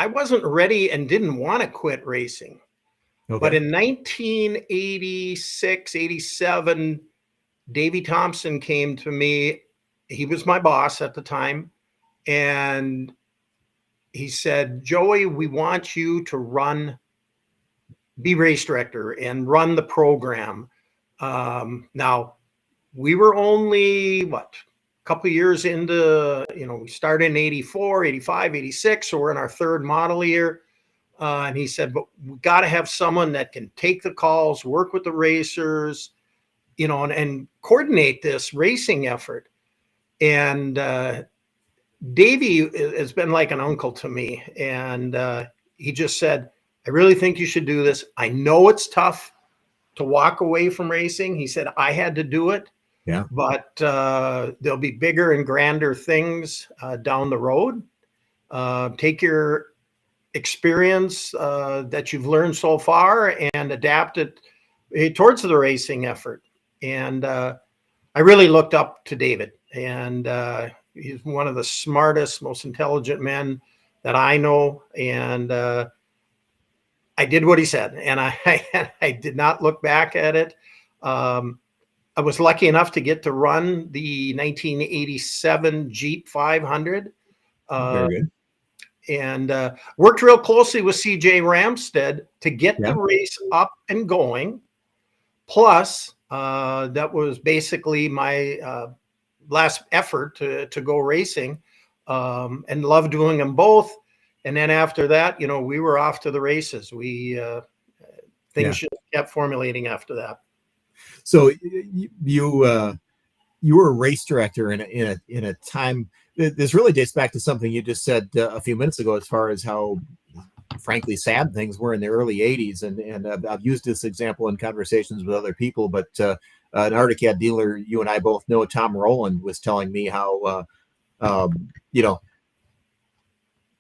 [SPEAKER 3] I wasn't ready and didn't want to quit racing. Okay. But in 1986, 87, Davey Thompson came to me. He was my boss at the time. And he said, "Joey, we want you to be race director and run the program." Now, we were only, couple of years into, we started in 84, 85, 86. So we're in our third model year. And he said, "But we got to have someone that can take the calls, work with the racers, and coordinate this racing effort." And Davey has been like an uncle to me. And he just said, "I really think you should do this. I know it's tough to walk away from racing." He said, "I had to do it. Yeah, but there'll be bigger and grander things down the road. Take your experience that you've learned so far and adapt it towards the racing effort." And I really looked up to David, and he's one of the smartest, most intelligent men that I know. And I did what he said, and I did not look back at it. I was lucky enough to get to run the 1987 Jeep 500. Very good. And worked real closely with CJ Ramstead to get the race up and going. Plus, that was basically my last effort to go racing, and loved doing them both. And then after that, we were off to the races. Things just kept formulating after that.
[SPEAKER 1] So you were a race director in a time. This really dates back to something you just said a few minutes ago, as far as how, frankly, sad things were in the early 80s. And I've used this example in conversations with other people, but an Arctic Cat dealer you and I both know, Tom Rowland, was telling me how,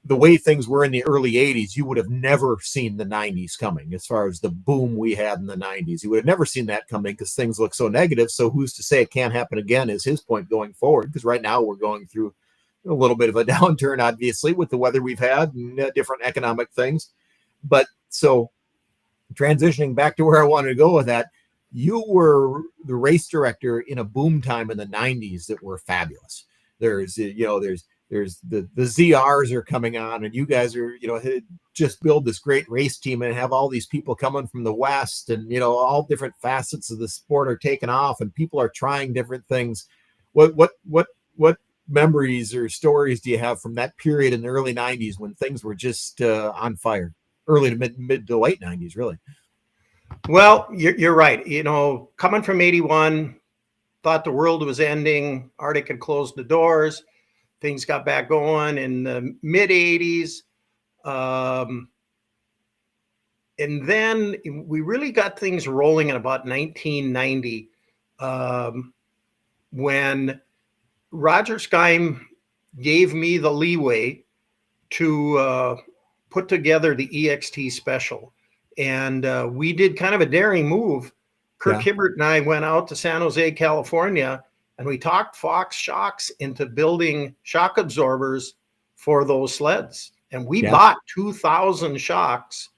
[SPEAKER 1] the way things were in the early 80s, you would have never seen the 90s coming. As far as the boom we had in the 90s, you would have never seen that coming, because things look so negative. So who's to say it can't happen again, is his point going forward. Because right now we're going through a little bit of a downturn, obviously, with the weather we've had and different economic things. But so transitioning back to where I wanted to go with that, you were the race director in a boom time in the 90s that were fabulous. There's the ZRs are coming on, and you guys are, just build this great race team and have all these people coming from the West, and, all different facets of the sport are taking off and people are trying different things. What memories or stories do you have from that period in the early 90s when things were just on fire? Early to mid to late 90s, really.
[SPEAKER 3] Well, you're right. Coming from 81, thought the world was ending. Arctic had closed the doors. Things got back going in the mid 80s. And then we really got things rolling in about 1990 when Roger Skyme gave me the leeway to put together the EXT special. And we did kind of a daring move. Kirk Hibbert and I went out to San Jose, California, and we talked Fox Shocks into building shock absorbers for those sleds. And we bought 2,000 shocks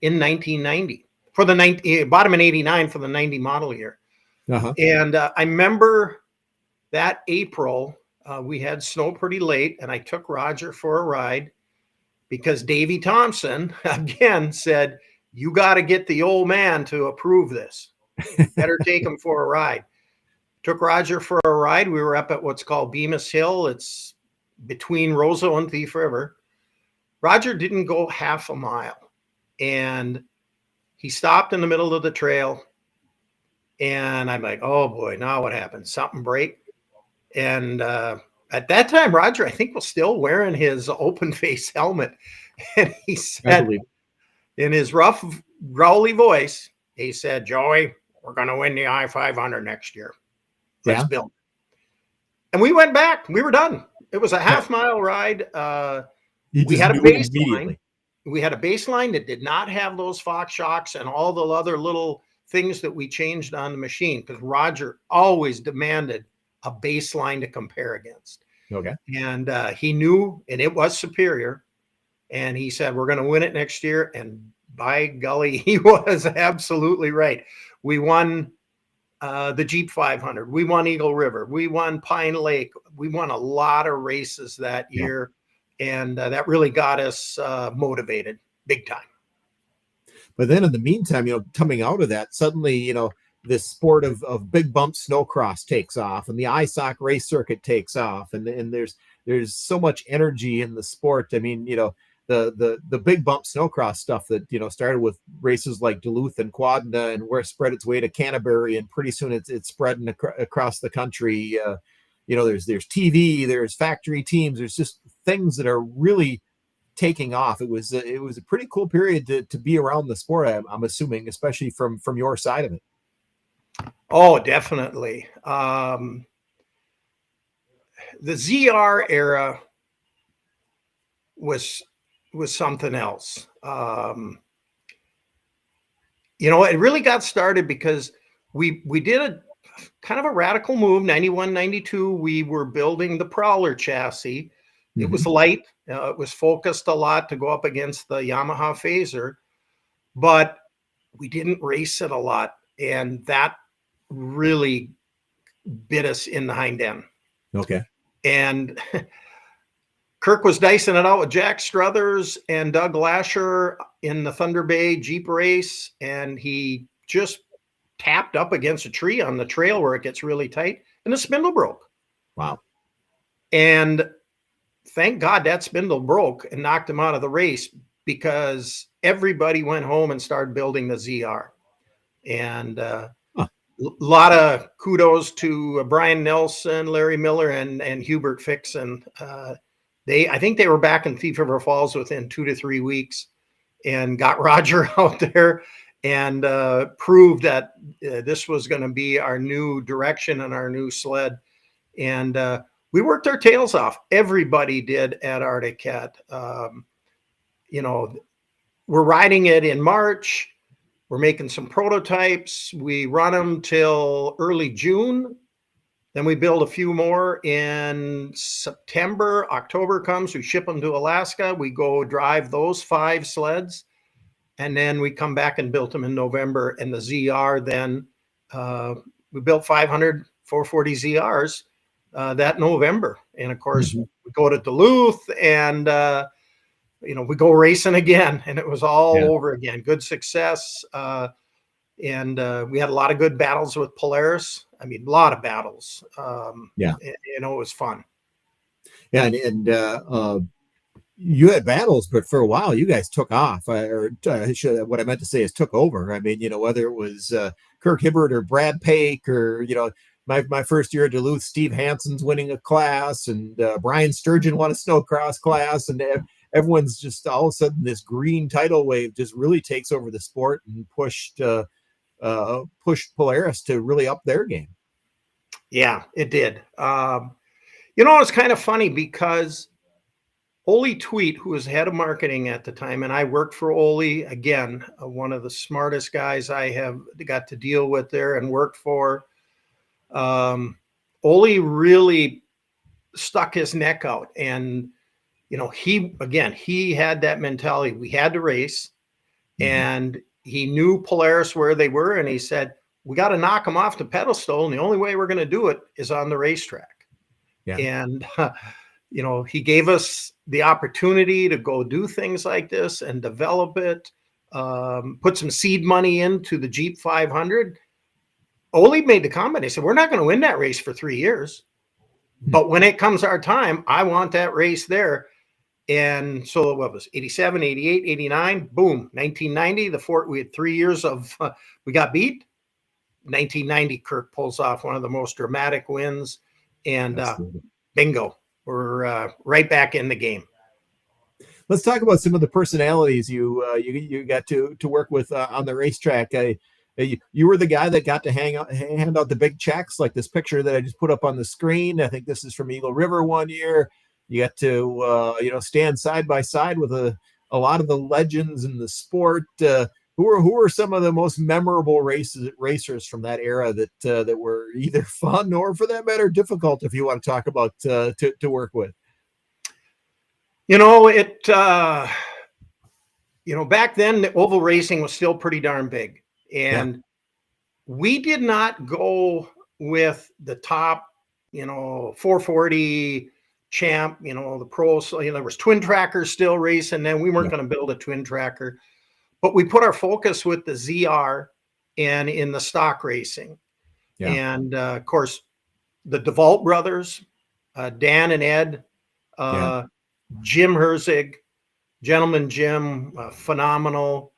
[SPEAKER 3] in 1990 for the bought them in 89 for the 90 model year. And I remember that April, we had snow pretty late, and I took Roger for a ride because Davey Thompson again said, "You got to get the old man to approve this. Better take him for a ride." Took Roger for a ride. We were up at what's called Bemis Hill. It's between Roseau and Thief River. Roger didn't go half a mile, and he stopped in the middle of the trail. And I'm like, "Oh boy, now what happened? Something break?" And at that time, Roger, I think, was still wearing his open face helmet. And he said, in his rough, growly voice, he said, "Joey, we're going to win the I-500 next year. Let's build." And we went back. We were done. It was a half-mile ride. We had a baseline. We had a baseline that did not have those Fox shocks and all the other little things that we changed on the machine, because Roger always demanded a baseline to compare against. And he knew, and it was superior. And he said, "We're going to win it next year." And by golly, he was absolutely right. We won the Jeep 500. We won Eagle River. We won Pine Lake. We won a lot of races that year. And that really got us motivated big time.
[SPEAKER 1] But then in the meantime, coming out of that, suddenly, this sport of big bump snowcross takes off, and the ISOC race circuit takes off. And there's so much energy in the sport. I mean, the big bump snowcross stuff that, started with races like Duluth and Quadna, and where it spread its way to Canterbury. And pretty soon it's spreading across the country. There's TV, there's factory teams, there's just things that are really taking off. It was a pretty cool period to be around the sport, I'm assuming, especially from your side of it.
[SPEAKER 3] Oh, definitely. The ZR era was something else. It really got started because we did a kind of a radical move. 91, 92, we were building the Prowler chassis. It was light. It was focused a lot to go up against the Yamaha Phaser, but we didn't race it a lot. And that really bit us in the hind end. And Kirk was dicing it out with Jack Struthers and Doug Lasher in the Thunder Bay Jeep race, and he just tapped up against a tree on the trail where it gets really tight, and the spindle broke.
[SPEAKER 1] Wow.
[SPEAKER 3] And thank God that spindle broke and knocked him out of the race, because everybody went home and started building the ZR. And a lot of kudos to Brian Nelson, Larry Miller, and Hubert Fixon. I think they were back in Thief River Falls within 2 to 3 weeks, and got Roger out there and proved that this was going to be our new direction and our new sled. And we worked our tails off. Everybody did at Arctic Cat. We're riding it in March. We're making some prototypes. We run them till early June. Then we build a few more in September. October comes, we ship them to Alaska. We go drive those 5 sleds. And then we come back and built them in November. And the ZR then, we built 500 440 ZRs that November. And of course,
[SPEAKER 1] Mhm.
[SPEAKER 3] we go to Duluth and, we go racing again. And it was all
[SPEAKER 1] Yeah.
[SPEAKER 3] over again. Good success. And we had a lot of good battles with Polaris. I mean, a lot of battles.
[SPEAKER 1] Yeah.
[SPEAKER 3] It was fun.
[SPEAKER 1] Yeah. You had battles, but for a while you guys took off. What I meant to say is took over. I mean, whether it was Kirk Hibbert or Brad Pake, or my first year at Duluth, Steve Hansen's winning a class, and Brian Sturgeon won a snowcross class, and everyone's just all of a sudden this green tidal wave just really takes over the sport and pushed Polaris to really up their game.
[SPEAKER 3] Yeah, it did. It's kind of funny because Ole Tweet, who was head of marketing at the time, and I worked for Ole, again, one of the smartest guys I have got to deal with there and worked for. Ole really stuck his neck out, and he had that mentality. We had to race, and he knew Polaris where they were, and he said, we got to knock them off the pedestal, and the only way we're going to do it is on the racetrack.
[SPEAKER 1] Yeah.
[SPEAKER 3] And he gave us the opportunity to go do things like this and develop it, put some seed money into the Jeep 500. Ole made the comment. He said, we're not going to win that race for 3 years, but when it comes our time, I want that race there. And so what was 87, 88, 89, boom, 1990, we had 3 years of, we got beat. 1990, Kirk pulls off one of the most dramatic wins, and bingo, we're right back in the game.
[SPEAKER 1] Let's talk about some of the personalities you got to work with on the racetrack. You were the guy that got to hand out the big checks, like this picture that I just put up on the screen. I think this is from Eagle River one year. You got to stand side by side with a lot of the legends in the sport. Who were some of the most memorable racers from that era that were either fun or, for that matter, difficult, if you want to talk about to work with?
[SPEAKER 3] Back then the oval racing was still pretty darn big, and we did not go with the top 440 champ, the pros. There was twin trackers still racing then. We weren't going to build a twin tracker, but we put our focus with the ZR and in the stock racing. And of course the DeVault brothers, Dan and Ed, Jim Herzig, Gentleman Jim, phenomenal.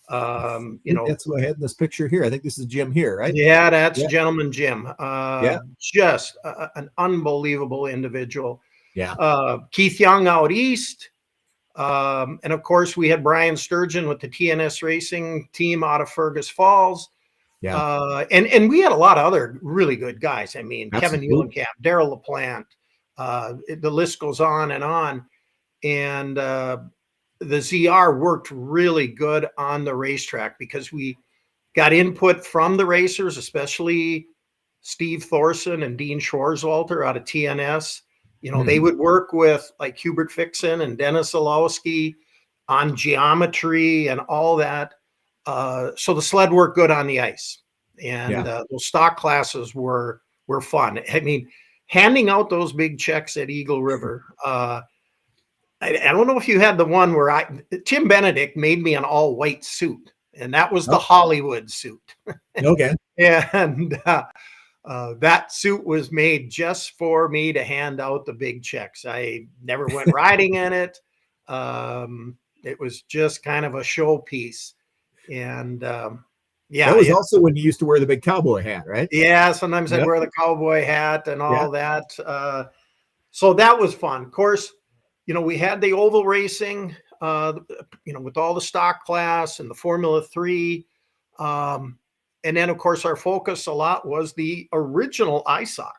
[SPEAKER 1] That's what I had in this picture here. I think this is Jim here, right?
[SPEAKER 3] Yeah, that's Gentleman Jim. Just an unbelievable individual. Keith Young out east. And of course, we had Brian Sturgeon with the TNS Racing team out of Fergus Falls. And we had a lot of other really good guys. I mean, Kevin Eulenkamp, Daryl LaPlante, the list goes on. And the ZR worked really good on the racetrack because we got input from the racers, especially Steve Thorson and Dean Schwarzwalter out of TNS. They would work with like Hubert Fixon and Dennis Olowski on geometry and all that. So the sled worked good on the ice, and those stock classes were fun. I mean, handing out those big checks at Eagle River. I don't know if you had the one where Tim Benedict made me an all white suit, and that was the Hollywood suit.
[SPEAKER 1] Okay.
[SPEAKER 3] And that suit was made just for me to hand out the big checks. I never went riding in it. It was just kind of a showpiece. And that
[SPEAKER 1] was also when you used to wear the big cowboy hat, right?
[SPEAKER 3] Yeah, sometimes I'd wear the cowboy hat and all that. So that was fun. Of course, we had the oval racing, with all the stock class and the Formula 3. And then, of course, our focus a lot was the original ISOC,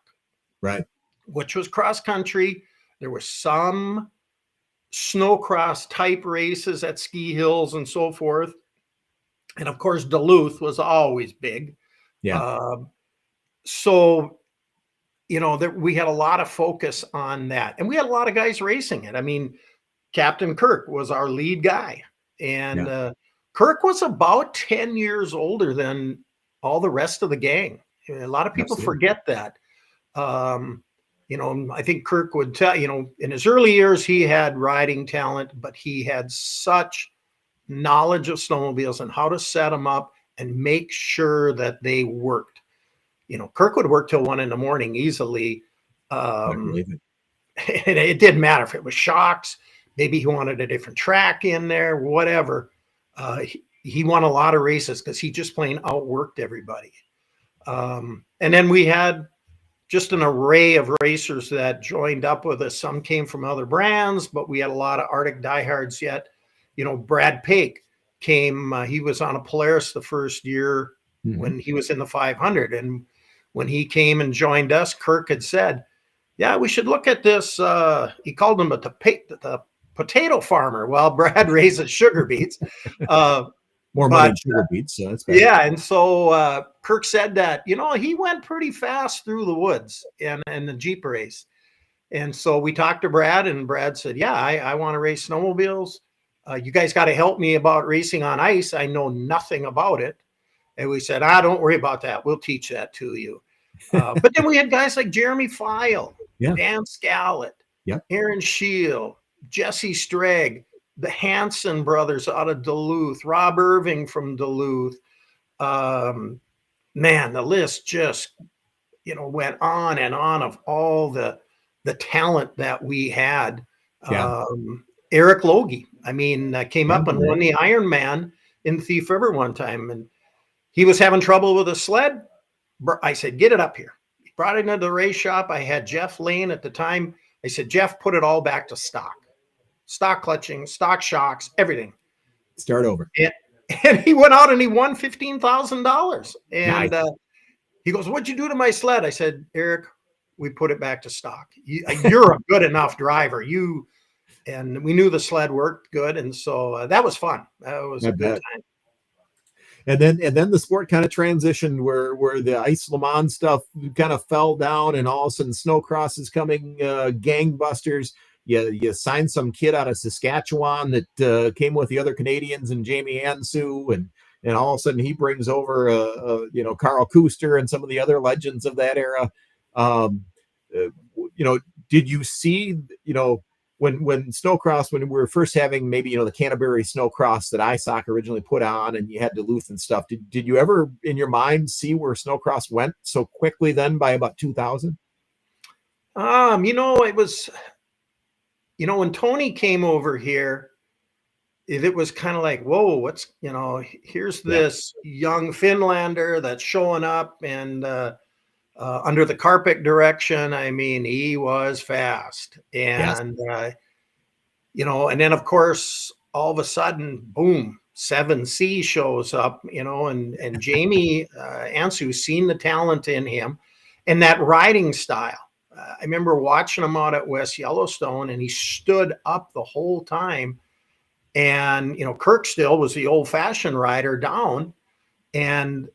[SPEAKER 1] right,
[SPEAKER 3] which was cross country. There were some snowcross type races at ski hills and so forth. And of course, Duluth was always big. So, we had a lot of focus on that. And we had a lot of guys racing it. I mean, Captain Kirk was our lead guy. And Kirk was about 10 years older than all the rest of the gang. A lot of people
[SPEAKER 1] Absolutely.
[SPEAKER 3] forget that. I think Kirk would tell, in his early years, he had riding talent, but he had such knowledge of snowmobiles and how to set them up and make sure that they worked. Kirk would work till 1 a.m. easily.
[SPEAKER 1] I believe it.
[SPEAKER 3] And it didn't matter if it was shocks, maybe he wanted a different track in there, whatever. He won a lot of races because he just plain outworked everybody. And then we had just an array of racers that joined up with us. Some came from other brands, but we had a lot of Arctic diehards yet. Brad Pake came, he was on a Polaris the first year when he was in the 500. And when he came and joined us, Kirk had said, yeah, we should look at this. He called him the potato farmer. Well, Brad raises sugar beets.
[SPEAKER 1] More money in sugar beets, so that's bad.
[SPEAKER 3] Yeah, and so Kirk said that, he went pretty fast through the woods in the Jeep race. And so we talked to Brad, and Brad said, yeah, I want to race snowmobiles. You guys got to help me about racing on ice. I know nothing about it. And we said, don't worry about that. We'll teach that to you. But then we had guys like Jeremy File, Dan Scallett, Aaron Scheel, Jesse Streg, the Hanson brothers out of Duluth, Rob Irving from Duluth. Man, the list just, went on and on of all the talent that we had. Eric Logie, came up and won the Ironman in Thief River one time, and he was having trouble with a sled. I said, get it up here. He brought it into the race shop. I had Jeff Lane at the time. I said, Jeff, put it all back to stock clutching, stock shocks, everything.
[SPEAKER 1] Start over.
[SPEAKER 3] And he went out and he won $15,000. And
[SPEAKER 1] nice.
[SPEAKER 3] He goes, what'd you do to my sled? I said, Eric, we put it back to stock. You're a good enough driver. And we knew the sled worked good. And so that was fun. That was a good time.
[SPEAKER 1] And then the sport kind of transitioned where the Ice Le Mans stuff kind of fell down, and all of a sudden Snowcross is coming gangbusters. You signed some kid out of Saskatchewan that came with the other Canadians and Jamie Ansu, and all of a sudden he brings over Carl Kuster and some of the other legends of that era. Did you see when Snowcross, when we were first having maybe, the Canterbury Snowcross that ISOC originally put on, and you had Duluth and stuff, did you ever in your mind see where Snowcross went so quickly then by about 2000?
[SPEAKER 3] It was, when Tony came over here, it was kind of like, whoa, what's, here's this young Finlander that's showing up, and under the carpet direction, he was fast. And, and then of course, all of a sudden, boom, 7C shows up, and Jamie Ansu seen the talent in him and that riding style. I remember watching him out at West Yellowstone, and he stood up the whole time. And, Kirk still was the old fashioned rider down, and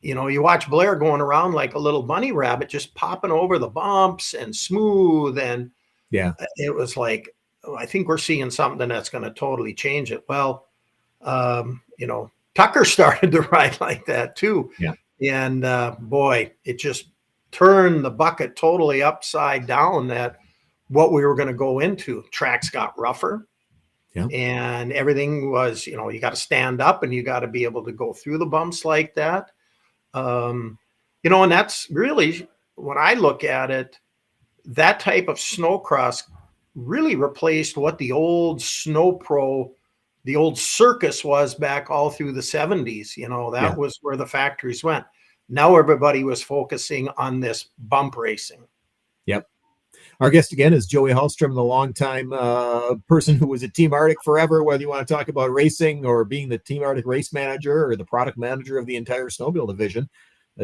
[SPEAKER 3] you watch Blair going around like a little bunny rabbit, just popping over the bumps and smooth. And it was like, I think we're seeing something that's going to totally change it. Well, Tucker started to ride like that too. Yeah. And boy, it just turned the bucket totally upside down, that what we were going to go into. Tracks got rougher. Yeah. And everything was, you got to stand up and you got to be able to go through the bumps like that. And that's really, when I look at it, that type of snowcross really replaced what the old snow pro, the old circus was back all through the 70s. That was where the factories went. Now everybody was focusing on this bump racing.
[SPEAKER 1] Yep. Our guest again is Joey Hallstrom, the longtime person who was at Team Arctic forever, whether you want to talk about racing or being the Team Arctic race manager or the product manager of the entire snowmobile division.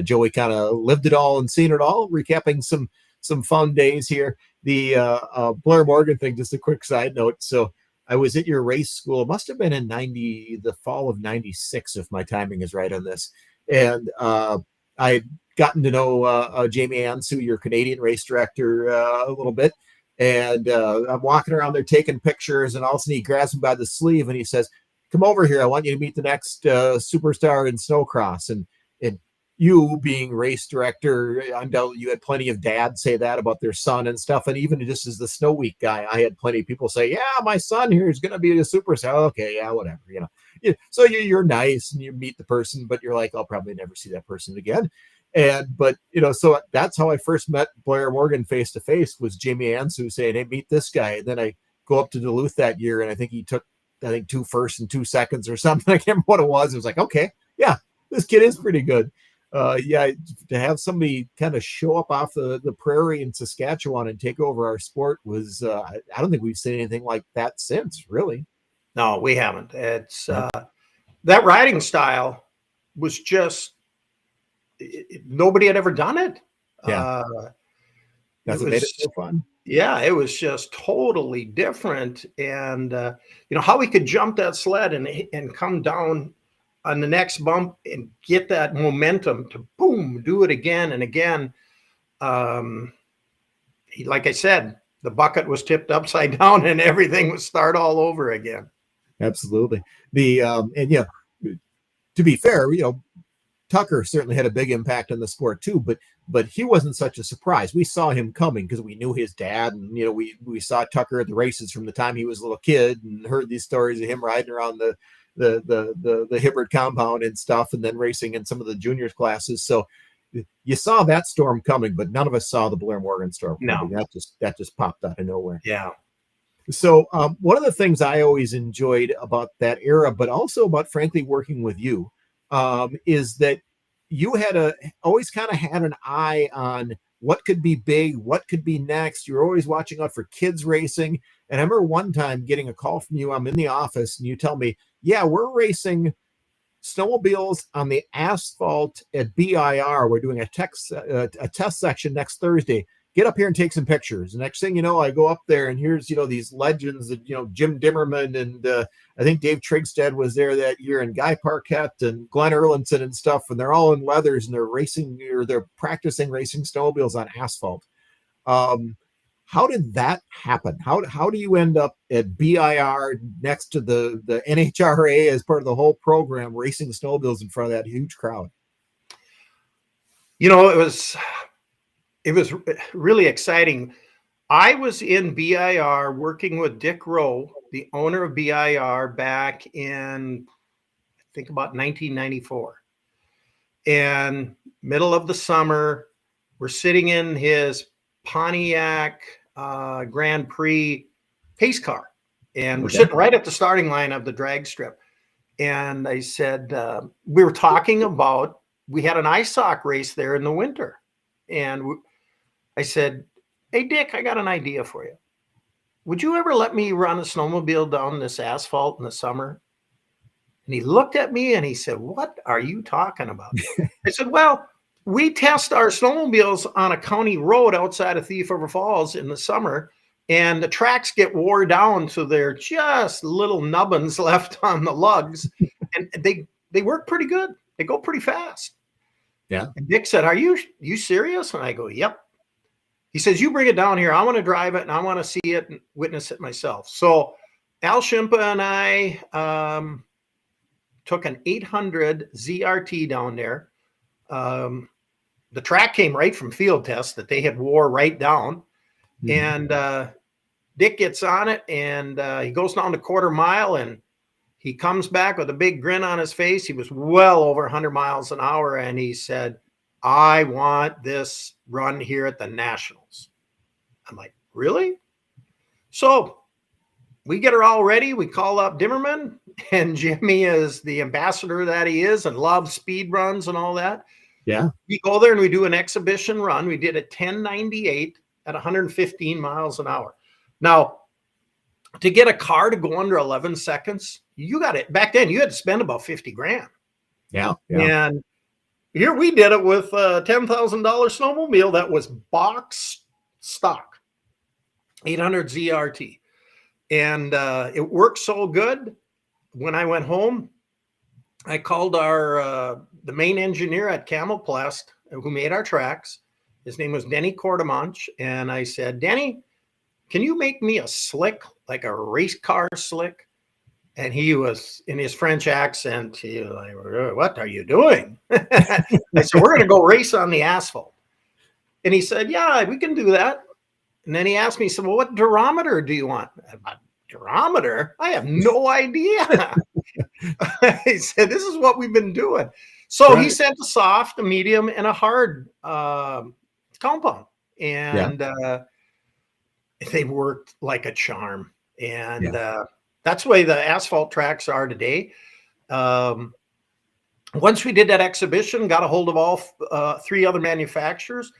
[SPEAKER 1] Joey kind of lived it all and seen it all, recapping some fun days here. The Blair Morgan thing, just a quick side note. So I was at your race school. It must have been in the fall of 96, if my timing is right on this. And I had gotten to know Jamie Ansu, your Canadian race director, a little bit. And I'm walking around there taking pictures, and all of a sudden he grabs me by the sleeve and he says, come over here. I want you to meet the next superstar in snowcross. And you being race director, undoubtedly you had plenty of dads say that about their son and stuff. And even just as the Snow Week guy, I had plenty of people say, yeah, my son here is going to be a superstar. Okay, yeah, whatever, you know. Yeah, so you're nice and you meet the person, but you're like, I'll probably never see that person again. But you know, so that's how I first met Blair Morgan face to face, was Jamie Ansu saying, hey, meet this guy. And then I go up to Duluth that year, and I think he took 2 firsts and 2 seconds or something. I can't remember what it was. It was like, okay, yeah, this kid is pretty good. Yeah, to have somebody kind of show up off the prairie in Saskatchewan and take over our sport was, I don't think we've seen anything like that since, really.
[SPEAKER 3] No, we haven't. It's that riding style was just, nobody had ever done it.
[SPEAKER 1] Yeah. That's what made it so fun.
[SPEAKER 3] Yeah, it was just totally different. And, you know, how we could jump that sled and come down on the next bump and get that momentum to boom, do it again and again. Like I said, the bucket was tipped upside down and everything would start all over again.
[SPEAKER 1] Absolutely. And yeah, to be fair, you know, Tucker certainly had a big impact on the sport too, but he wasn't such a surprise. We saw him coming because we knew his dad, and you know, we saw Tucker at the races from the time he was a little kid and heard these stories of him riding around the Hibbert compound and stuff, and then racing in some of the juniors classes. So you saw that storm coming, but none of us saw the Blair Morgan storm coming.
[SPEAKER 3] No.
[SPEAKER 1] That just popped out of nowhere.
[SPEAKER 3] Yeah.
[SPEAKER 1] So one of the things I always enjoyed about that era, but also about frankly working with you, is that you had always kind of had an eye on what could be big, what could be next. You're always watching out for kids racing. And I remember one time getting a call from you. I'm in the office and you tell me, yeah, we're racing snowmobiles on the asphalt at BIR. We're doing a test section next Thursday. Get up here and take some pictures. The next thing you know, I go up there and here's, you know, these legends that, you know, Jim Dimmerman and I think Dave Trigstead was there that year, and Guy Parkett and Glenn Erlinson and stuff. And they're all in leathers and they're racing, or they're practicing racing snowmobiles on asphalt. How did that happen? How do you end up at BIR next to the NHRA as part of the whole program, racing snowmobiles in front of that huge crowd?
[SPEAKER 3] You know, it was really exciting. I was in BIR working with Dick Rowe, the owner of BIR, back in, I think, about 1994. And middle of the summer, we're sitting in his Pontiac Grand Prix pace car. And we're sitting right at the starting line of the drag strip. And I said, we were talking about, we had an ice sock race there in the winter. And I said, hey, Dick, I got an idea for you. Would you ever let me run a snowmobile down this asphalt in the summer? And he looked at me and he said, what are you talking about? I said, well, we test our snowmobiles on a county road outside of Thief River Falls in the summer, and the tracks get wore down so they're just little nubbins left on the lugs, and they work pretty good. They go pretty fast.
[SPEAKER 1] Yeah.
[SPEAKER 3] And Dick said, are you serious? And I go, yep. He says, you bring it down here. I want to drive it and I want to see it and witness it myself. So Al Shimpa and I took an 800 ZRT down there. The track came right from field tests that they had wore right down. Mm-hmm. And Dick gets on it and he goes down the quarter mile and he comes back with a big grin on his face. He was well over 100 miles an hour. And he said, I want this run here at the Nationals. I'm like, really? So we get her all ready. We call up Dimmerman, and Jimmy is the ambassador that he is and loves speed runs and all that.
[SPEAKER 1] Yeah.
[SPEAKER 3] We go there and we do an exhibition run. We did a 1098 at 115 miles an hour. Now, to get a car to go under 11 seconds, you got it. Back then, you had to spend about 50 grand.
[SPEAKER 1] Yeah.
[SPEAKER 3] And here we did it with a $10,000 snowmobile that was box stock, 800 ZRT. And it worked so good. When I went home, I called the main engineer at Camoplast who made our tracks. His name was Denny Cordemanch. And I said, Denny, can you make me a slick, like a race car slick? And he was in his French accent. He was like, "What are you doing?" I said, "We're going to go race on the asphalt." And he said, "Yeah, we can do that." And then he asked me, he said, "Well, what durometer do you want?" A durometer? I have no idea. He said, "This is what we've been doing." So he sent a soft, a medium, and a hard compound. And they worked like a charm. And that's the way the asphalt tracks are today. Once we did that exhibition, got a hold of all 3 other manufacturers.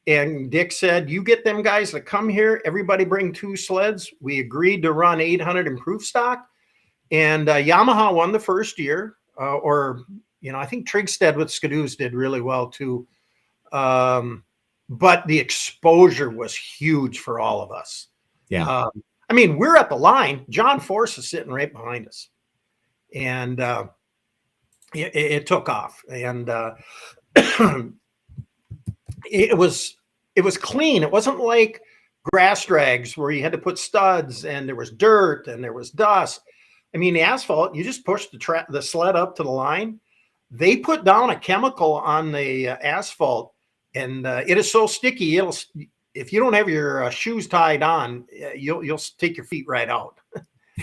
[SPEAKER 3] And Dick said, "You get them guys to come here. Everybody bring 2 sleds." We agreed to run 800 in proof stock. And Yamaha won the first year. I think Trigstead with Skidoos did really well too. But the exposure was huge for all of us.
[SPEAKER 1] Yeah.
[SPEAKER 3] I mean, we're at the line. John Force is sitting right behind us. And it took off. And it was clean. It wasn't like grass drags where you had to put studs and there was dirt and there was dust. I mean, the asphalt, you just push the sled up to the line. They put down a chemical on the asphalt, and it is so sticky. If you don't have your shoes tied on, you'll take your feet right out.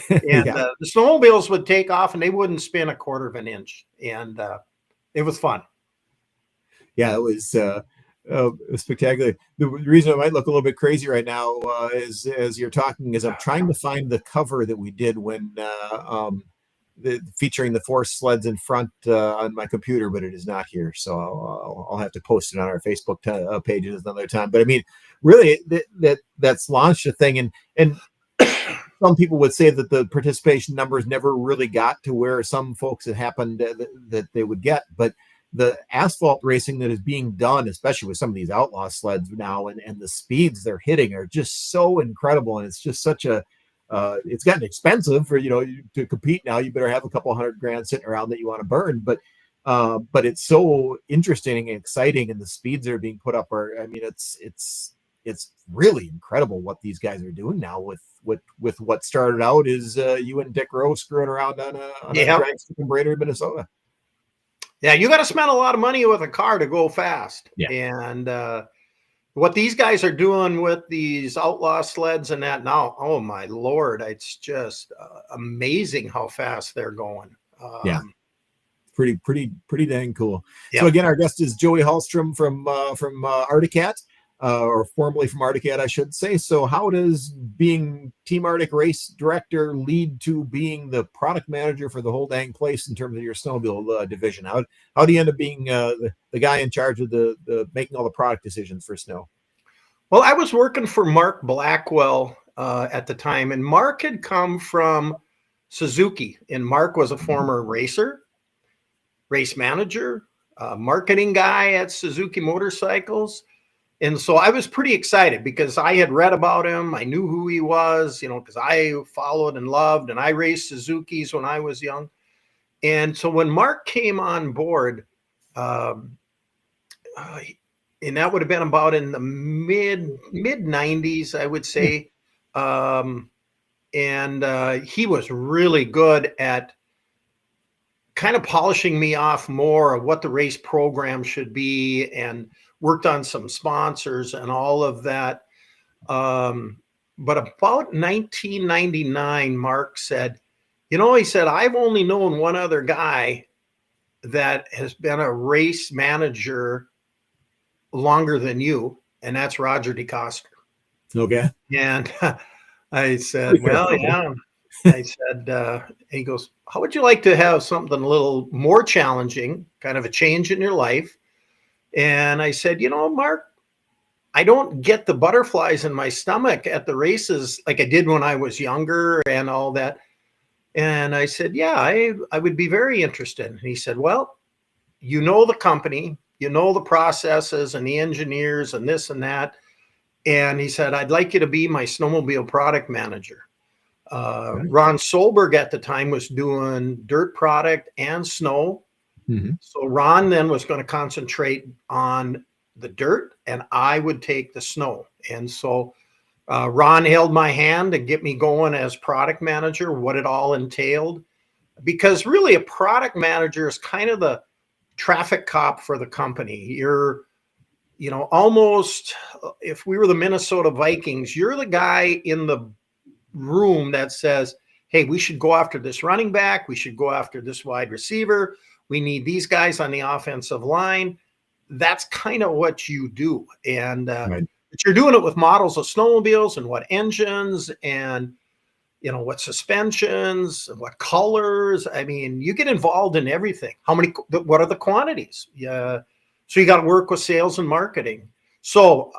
[SPEAKER 3] And the snowmobiles would take off, and they wouldn't spin a quarter of an inch. And it was fun.
[SPEAKER 1] Yeah, it was spectacular. The reason I might look a little bit crazy right now is, as you're talking, is I'm trying to find the cover that we did when featuring the 4 sleds in front on my computer, but it is not here. So I'll have to post it on our Facebook pages another time. But I mean, really, that's launched a thing, and some people would say that the participation numbers never really got to where some folks had happened that they would get, but the asphalt racing that is being done, especially with some of these outlaw sleds now, and the speeds they're hitting are just so incredible. And it's just such a, it's gotten expensive for, to compete now. You better have a couple $100,000 sitting around that you want to burn, but it's so interesting and exciting. And the speeds that are being put up it's really incredible what these guys are doing now with what started out is you and Dick Rowe screwing around on a drag strip in Brainerd, Minnesota.
[SPEAKER 3] Yeah, you got to spend a lot of money with a car to go fast.
[SPEAKER 1] Yeah.
[SPEAKER 3] And what these guys are doing with these outlaw sleds and that now, oh my Lord, it's just amazing how fast they're going.
[SPEAKER 1] Pretty dang cool.
[SPEAKER 3] Yep.
[SPEAKER 1] So again, our guest is Joey Hallstrom from Arctic, or formerly from Arctic, I should say. So how does being Team Arctic race director lead to being the product manager for the whole dang place in terms of your snowmobile division? How do you end up being the guy in charge of the making all the product decisions for snow?
[SPEAKER 3] Well, I was working for Mark Blackwell at the time, and Mark had come from Suzuki, and Mark was a former racer, race manager, marketing guy at Suzuki Motorcycles. And so I was pretty excited because I had read about him. I knew who he was, because I followed and loved, and I raced Suzukis when I was young. And so when Mark came on board, and that would have been about in the mid 90s, I would say. And he was really good at kind of polishing me off more of what the race program should be, and worked on some sponsors and all of that. But about 1999, Mark said, he said, "I've only known one other guy that has been a race manager longer than you, and that's Roger DeCoster."
[SPEAKER 1] Okay.
[SPEAKER 3] And I said, "Well, yeah." I said, he goes, "How would you like to have something a little more challenging, kind of a change in your life?" And I said, "Mark, I don't get the butterflies in my stomach at the races like I did when I was younger and all that." And I said, "Yeah, I would be very interested." And he said, "Well, the company, the processes and the engineers and this and that." And he said, "I'd like you to be my snowmobile product manager." Ron Solberg at the time was doing dirt product and snow.
[SPEAKER 1] Mm-hmm.
[SPEAKER 3] So Ron then was going to concentrate on the dirt, and I would take the snow. And so Ron held my hand to get me going as product manager, what it all entailed. Because really a product manager is kind of the traffic cop for the company. You're, almost, if we were the Minnesota Vikings, you're the guy in the room that says, hey, we should go after this running back. We should go after this wide receiver. We need these guys on the offensive line. That's kind of what you do. And
[SPEAKER 1] Right.
[SPEAKER 3] but you're doing it with models of snowmobiles and what engines and, what suspensions, what colors. I mean, you get involved in everything. What are the quantities? Yeah. So you got to work with sales and marketing. So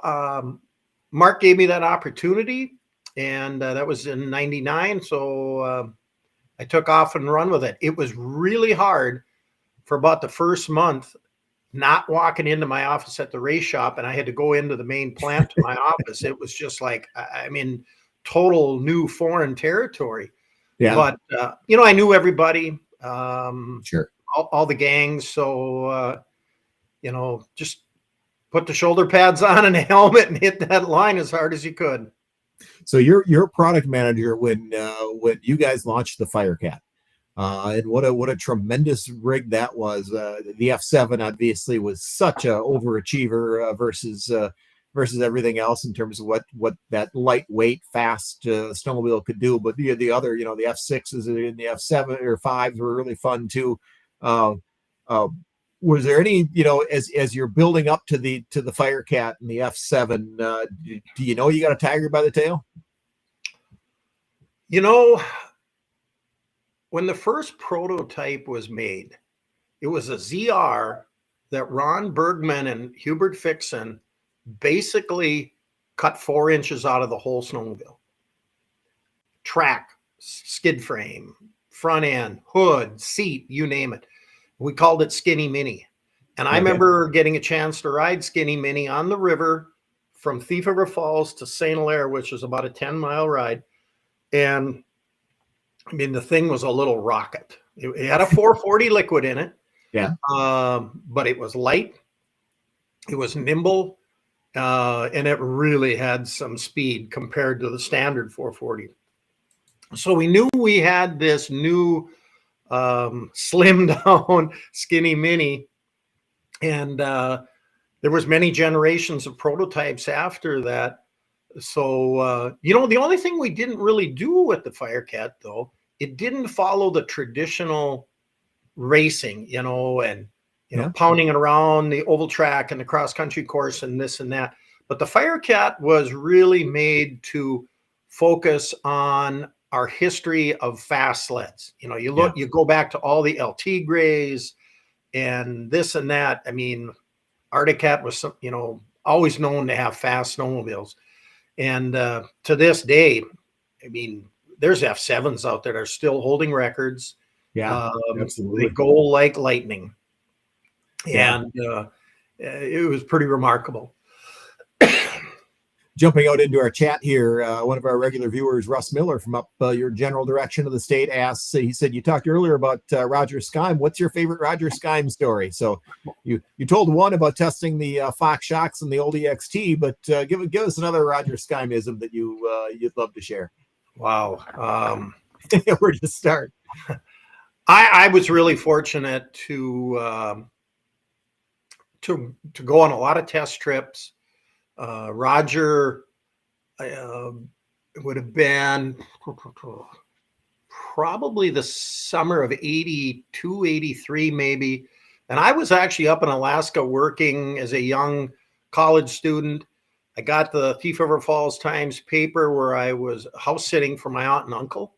[SPEAKER 3] Mark gave me that opportunity, and that was in '99. So I took off and run with it. It was really hard for about the first month, not walking into my office at the race shop, and I had to go into the main plant to my office. It was just like, I'm in total new foreign territory.
[SPEAKER 1] Yeah.
[SPEAKER 3] But, I knew everybody,
[SPEAKER 1] Sure.
[SPEAKER 3] all the gangs. So, just put the shoulder pads on and a helmet and hit that line as hard as you could.
[SPEAKER 1] So you're product manager when you guys launched the Firecat. And what a tremendous rig that was. The F7 obviously was such a overachiever versus everything else in terms of what that lightweight, fast snowmobile could do. But the other, the F6s and the F7 or 5s were really fun too. Was there any, as you're building up to the Firecat and the F7, do you know you got a tiger by the tail?
[SPEAKER 3] When the first prototype was made, it was a ZR that Ron Bergman and Hubert Fixon basically cut 4 inches out of the whole snowmobile. Track, skid frame, front end, hood, seat, you name it. We called it Skinny Mini. And I remember getting a chance to ride Skinny Mini on the river from Thief River Falls to St. Hilaire, which was about a 10-mile ride. And I mean, the thing was a little rocket. It had a 440 liquid in it.
[SPEAKER 1] Yeah.
[SPEAKER 3] But it was light. It was nimble. And it really had some speed compared to the standard 440. So we knew we had this new slimmed down Skinny Mini. And there was many generations of prototypes after that. So, the only thing we didn't really do with the Firecat, though, it didn't follow the traditional racing, and, pounding it around the oval track and the cross country course and this and that. But the Firecat was really made to focus on our history of fast sleds. You go back to all the LT Grays and this and that. I mean, Arctic was, always known to have fast snowmobiles. And to this day, I mean, there's F7s out there that are still holding records.
[SPEAKER 1] Yeah, absolutely.
[SPEAKER 3] They go like lightning.
[SPEAKER 1] Yeah.
[SPEAKER 3] And it was pretty remarkable.
[SPEAKER 1] Jumping out into our chat here, one of our regular viewers, Russ Miller from up your general direction of the state, asks, he said, you talked earlier about Roger Skyme. What's your favorite Roger Skyme story? So you told one about testing the Fox shocks and the old EXT, but give us another Roger Skymeism that you'd love to share.
[SPEAKER 3] Wow.
[SPEAKER 1] Where do you start?
[SPEAKER 3] I was really fortunate to go on a lot of test trips. Roger would have been probably the summer of 82, 83, maybe. And I was actually up in Alaska working as a young college student. I got the Thief River Falls Times paper where I was house sitting for my aunt and uncle.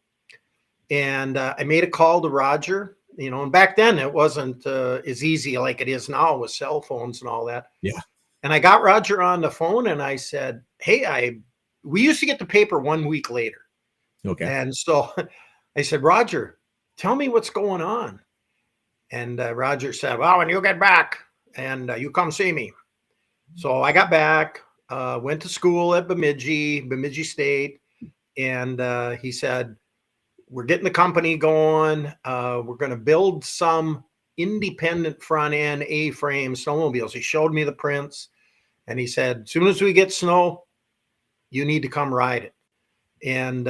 [SPEAKER 3] And I made a call to Roger, and back then it wasn't as easy like it is now with cell phones and all that.
[SPEAKER 1] Yeah.
[SPEAKER 3] And I got Roger on the phone and I said, hey, we used to get the paper 1 week later.
[SPEAKER 1] Okay.
[SPEAKER 3] And so I said, Roger, tell me what's going on. And Roger said, well, when you get back and you come see me. So I got back, went to school at Bemidji State. And he said, we're getting the company going. We're going to build some independent front end A-frame snowmobiles. He showed me the prints and he said, as soon as we get snow, you need to come ride it. And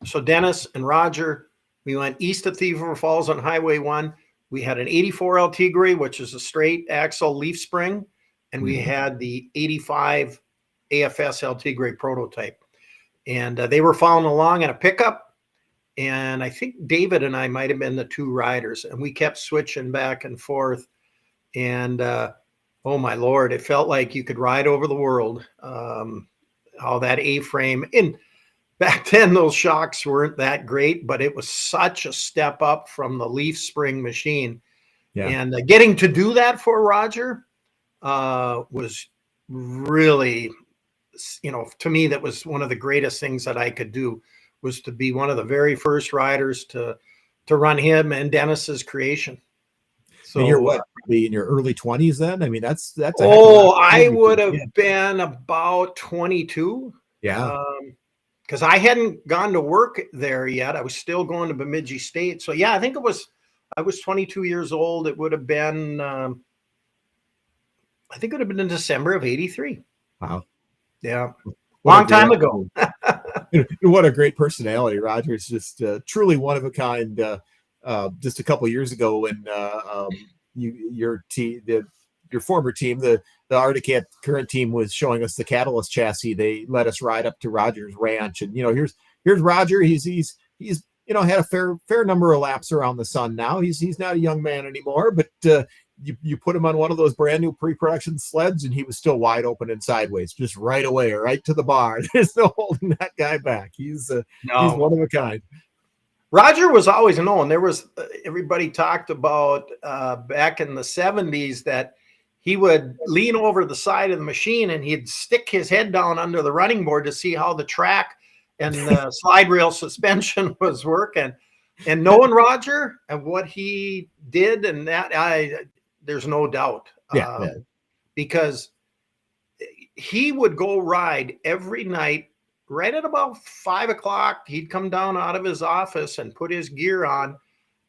[SPEAKER 3] so Dennis and Roger, we went east of Thief River Falls on Highway 1. We had an 84 El Tigre, which is a straight axle leaf spring, and we had the 85 AFS El Tigre prototype. And they were following along in a pickup, and I think David and I might have been the two riders, and we kept switching back and forth. And oh my Lord, it felt like you could ride over the world. All that A-frame. And back then, those shocks weren't that great, but it was such a step up from the leaf spring machine. Yeah. And getting to do that for Roger was really, to me, that was one of the greatest things that I could do, was to be one of the very first riders to run him and Dennis's creation. So
[SPEAKER 1] and you're what, probably in your early 20s then? I mean, that's
[SPEAKER 3] I would have been about 22.
[SPEAKER 1] Yeah.
[SPEAKER 3] Because I hadn't gone to work there yet. I was still going to Bemidji State. So yeah, I think I was 22 years old. It would have been, I think it would have been in December of 83.
[SPEAKER 1] Wow.
[SPEAKER 3] Yeah. Long time ago.
[SPEAKER 1] What a great personality. Roger's just truly one of a kind. Just a couple of years ago when your former team, the Arctic current team, was showing us the Catalyst chassis, they let us ride up to Roger's ranch, and here's Roger. He's had a fair number of laps around the sun now. He's not a young man anymore, but you put him on one of those brand new pre-production sleds, and he was still wide open and sideways, just right away, right to the bar. There's no holding that guy back. He's one of a kind.
[SPEAKER 3] Roger was always known. There was everybody talked about back in the 70s that he would lean over the side of the machine and he'd stick his head down under the running board to see how the track and the slide rail suspension was working. And knowing Roger and what he did, and there's no doubt. Because he would go ride every night. Right at about 5 o'clock, he'd come down out of his office and put his gear on.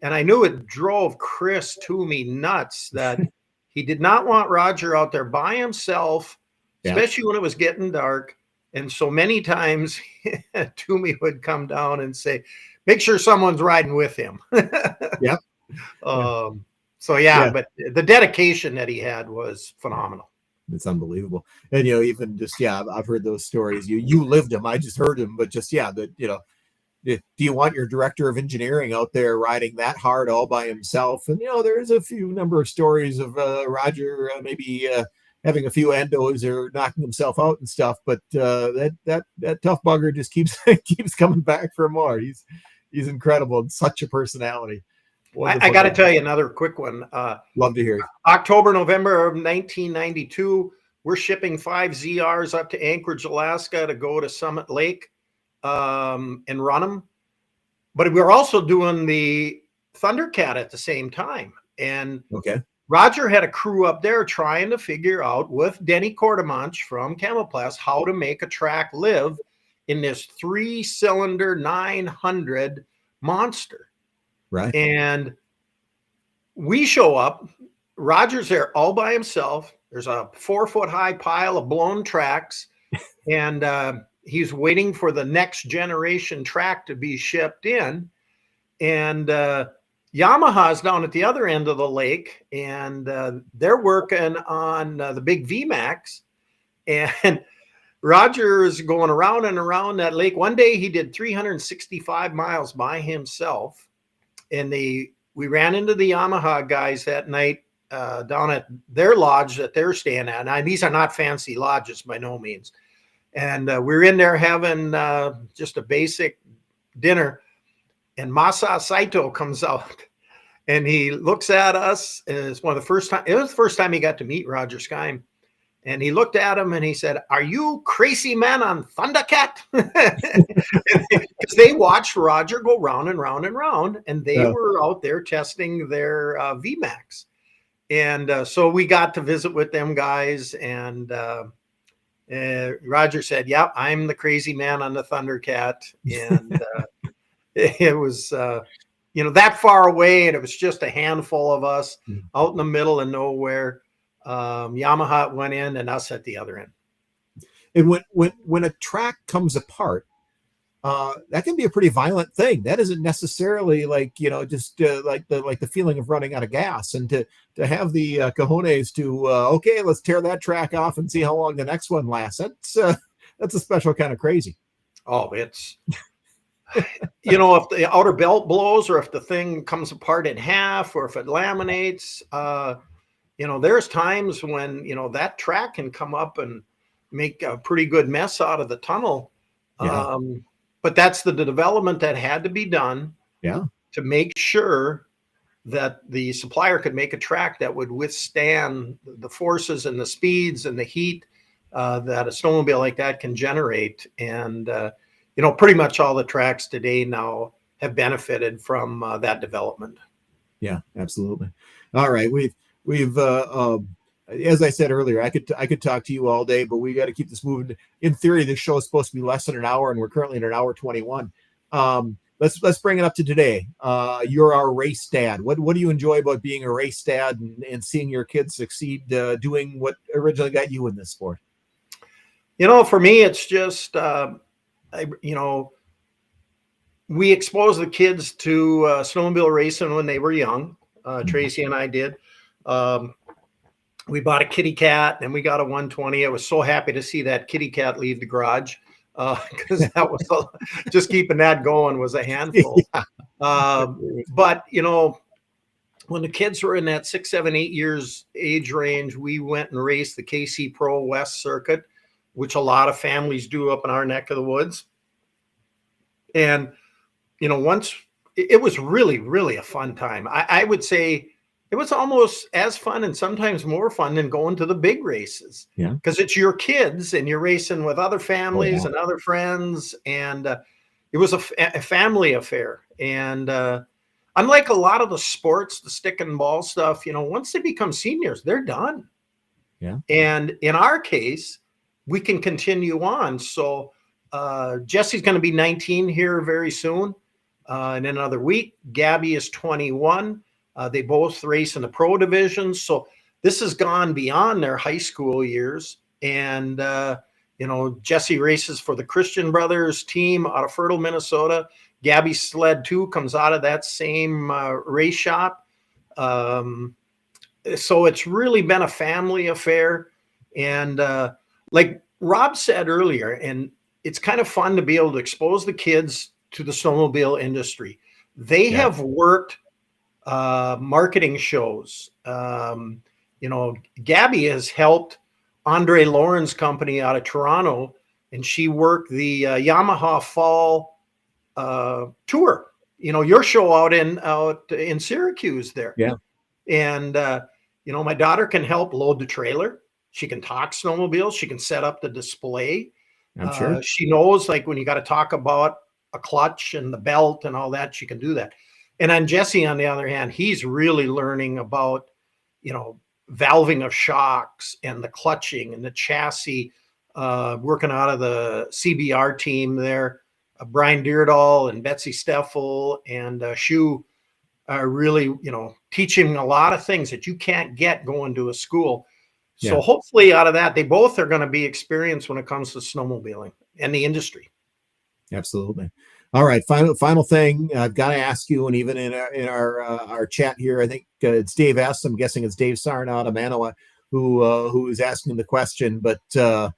[SPEAKER 3] And I knew it drove Chris Toomey nuts that he did not want Roger out there by himself, especially when it was getting dark. And so many times Toomey would come down and say, make sure someone's riding with him.
[SPEAKER 1] Yeah.
[SPEAKER 3] But the dedication that he had was phenomenal.
[SPEAKER 1] It's unbelievable. And even just I've heard those stories. You lived them. I just heard them, but just do you want your director of engineering out there riding that hard all by himself? And there's a few number of stories of Roger maybe having a few endos or knocking himself out and stuff, but that tough bugger just keeps coming back for more. He's incredible and such a personality.
[SPEAKER 3] I got to tell you another quick one.
[SPEAKER 1] Love to hear it.
[SPEAKER 3] October, November of 1992, we're shipping 5 ZRs up to Anchorage, Alaska to go to Summit Lake and run them. But we're also doing the Thundercat at the same time. And Roger had a crew up there trying to figure out with Denny Cordemanch from Camoplast how to make a track live in this 3-cylinder 900 monster.
[SPEAKER 1] Right.
[SPEAKER 3] And we show up, Roger's there all by himself. There's a 4-foot-high pile of blown tracks, and he's waiting for the next generation track to be shipped in. And Yamaha's down at the other end of the lake, and they're working on the big VMAX. And Roger is going around and around that lake. One day he did 365 miles by himself. And we ran into the Yamaha guys that night down at their lodge that they're staying at. Now, these are not fancy lodges by no means. And we're in there having just a basic dinner. And Masa Saito comes out and he looks at us. And it was the first time he got to meet Roger Skyme. And he looked at him and he said, "Are you crazy man on Thundercat?" Because they watched Roger go round and round and round, and they were out there testing their VMAX. And so we got to visit with them guys, and Roger said, "Yep, I'm the crazy man on the Thundercat." And it was, that far away, and it was just a handful of us out in the middle of nowhere. Yamaha went in and us at the other end.
[SPEAKER 1] And when a track comes apart, that can be a pretty violent thing. That isn't necessarily like, just like the feeling of running out of gas. And to have the cojones to okay, let's tear that track off and see how long the next one lasts. That's a special kind of crazy.
[SPEAKER 3] Oh, it's if the outer belt blows, or if the thing comes apart in half, or if it laminates, there's times when that track can come up and make a pretty good mess out of the tunnel.
[SPEAKER 1] Yeah.
[SPEAKER 3] But that's the development that had to be done,
[SPEAKER 1] Yeah.
[SPEAKER 3] to make sure that the supplier could make a track that would withstand the forces and the speeds and the heat that a snowmobile like that can generate. And pretty much all the tracks today now have benefited from that development.
[SPEAKER 1] Yeah, absolutely. All right, we've as I said earlier, I could talk to you all day, but we got to keep this moving. In theory, this show is supposed to be less than an hour, and we're currently at an hour 21. Let's bring it up to today. You're our race dad. What do you enjoy about being a race dad and seeing your kids succeed doing what originally got you in this sport?
[SPEAKER 3] For me, it's just we exposed the kids to snowmobile racing when they were young. Tracy and I did. We bought a kitty cat and we got a 120. I was so happy to see that kitty cat leave the garage because that was just keeping that going was a handful. Yeah. But when the kids were in that 6, 7, 8 years age range, we went and raced the KC Pro West circuit, which a lot of families do up in our neck of the woods. And once it was really, really a fun time. I would say it was almost as fun and sometimes more fun than going to the big races.
[SPEAKER 1] Yeah.
[SPEAKER 3] Because it's your kids and you're racing with other families and other friends. And it was a family affair. And unlike a lot of the sports, the stick and ball stuff, once they become seniors, they're done.
[SPEAKER 1] Yeah.
[SPEAKER 3] And in our case, we can continue on. So Jesse's going to be 19 here very soon. In another week. Gabby is 21. They both race in the pro division. So this has gone beyond their high school years. And, Jesse races for the Christian Brothers team out of Fertile, Minnesota. Gabby's sled 2 comes out of that same race shop. So it's really been a family affair. And like Rob said earlier, and it's kind of fun to be able to expose the kids to the snowmobile industry. They have worked marketing shows. Gabby has helped Andre Lauren's company out of Toronto, and she worked the Yamaha Fall tour. Your show out in Syracuse there.
[SPEAKER 1] Yeah.
[SPEAKER 3] And my daughter can help load the trailer. She can talk snowmobiles. She can set up the display.
[SPEAKER 1] I'm sure
[SPEAKER 3] she knows, like, when you got to talk about a clutch and the belt and all that, she can do that. And then Jesse, on the other hand, he's really learning about, valving of shocks and the clutching and the chassis, working out of the CBR team there. Brian Deardahl and Betsy Steffel and Shu are really, teaching a lot of things that you can't get going to a school. So hopefully out of that, they both are going to be experienced when it comes to snowmobiling and the industry.
[SPEAKER 1] Absolutely. All right. Final thing I've got to ask you, and even in our chat here, I think it's Dave S. I'm guessing it's Dave Sarn out of Manawa who is asking the question. But got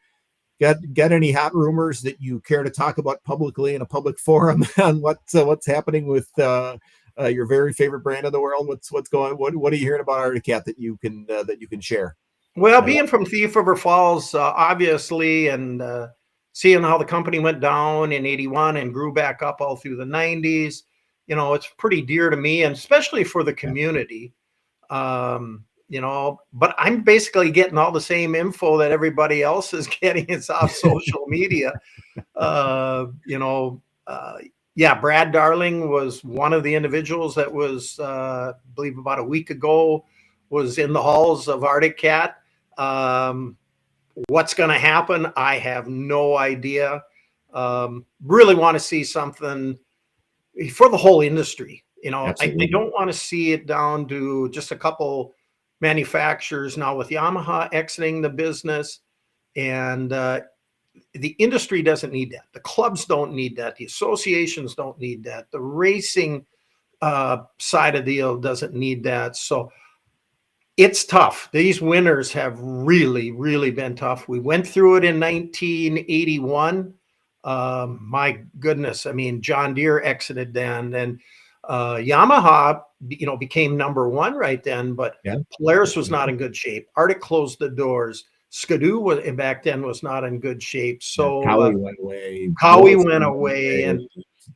[SPEAKER 1] any hot rumors that you care to talk about publicly in a public forum on what's happening with your very favorite brand of the world? What's going? What are you hearing about Arctic Cat that you can share?
[SPEAKER 3] Well, being from Thief River Falls, obviously, and seeing how the company went down in 81 and grew back up all through the 90s, it's pretty dear to me, and especially for the community. But I'm basically getting all the same info that everybody else is getting. It's off social media. Brad Darling was one of the individuals that was, I believe about a week ago, was in the halls of Arctic Cat. What's going to happen? I have no idea. Really want to see something for the whole industry. I don't want to see it down to just a couple manufacturers now with Yamaha exiting the business. And, the industry doesn't need that. The clubs don't need that. The associations don't need that. The racing side of the deal doesn't need that. So it's tough. These winters have really, really been tough. We went through it in 1981. My goodness. I mean, John Deere exited then, and Yamaha, became number one right then, but
[SPEAKER 1] Yeah.
[SPEAKER 3] Polaris was not in good shape. Arctic closed the doors. Skidoo back then was not in good shape. So
[SPEAKER 1] Cowie went away.
[SPEAKER 3] Cowie
[SPEAKER 1] Wilson
[SPEAKER 3] went away, and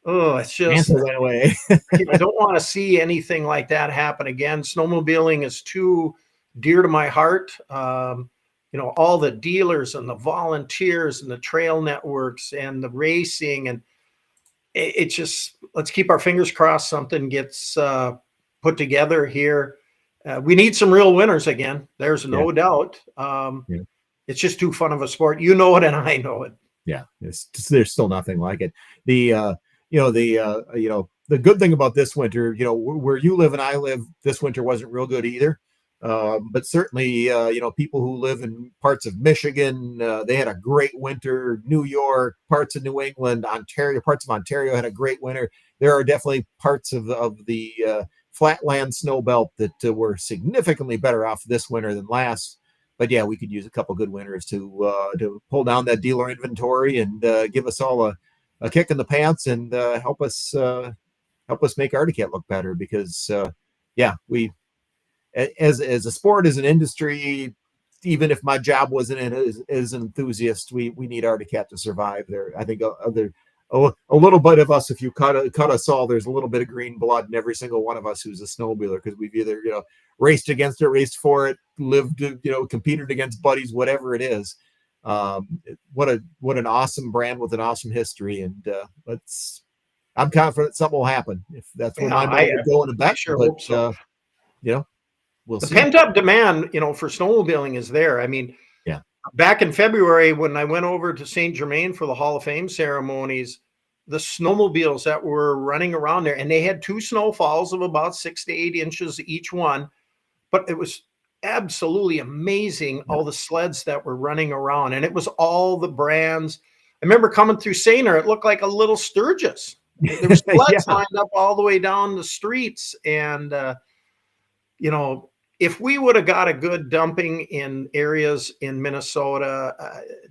[SPEAKER 3] it's just,
[SPEAKER 1] Mansell went away.
[SPEAKER 3] I don't want to see anything like that happen again. Snowmobiling is too dear to my heart. All the dealers and the volunteers and the trail networks and the racing, and it's just, let's keep our fingers crossed something gets put together here. We need some real winners again. There's no doubt. It's just too fun of a sport. You know it, and I know it.
[SPEAKER 1] Yeah, there's still nothing like it. The good thing about this winter, where you live and I live, this winter wasn't real good either. But certainly, people who live in parts of Michigan, they had a great winter. New York, parts of New England, Ontario, parts of Ontario had a great winter. There are definitely parts of the flatland snow belt that were significantly better off this winter than last. But yeah, we could use a couple good winters to pull down that dealer inventory and give us all a kick in the pants and help us make Arctic Cat look better, because we, as a sport, as an industry, even if my job wasn't in as an enthusiast, we need Arctic Cat to survive. There, I think a little bit of us, if you cut us all, there's a little bit of green blood in every single one of us who's a snowmobiler, because we've either raced against it, raced for it, lived, competed against buddies, whatever it is. What an awesome brand with an awesome history, and I'm confident something will happen. If that's where my mind would go in a bet,
[SPEAKER 3] sure
[SPEAKER 1] but
[SPEAKER 3] hope so.
[SPEAKER 1] We'll
[SPEAKER 3] The
[SPEAKER 1] see.
[SPEAKER 3] pent-up demand, for snowmobiling is there. I mean, back in February when I went over to St. Germain for the Hall of Fame ceremonies, the snowmobiles that were running around there, and they had 2 snowfalls of about 6 to 8 inches each one, but it was absolutely amazing, all the sleds that were running around, and it was all the brands. I remember coming through Sainer, it looked like a little Sturgis. There were sleds lined up all the way down the streets, and if we would have got a good dumping in areas in Minnesota,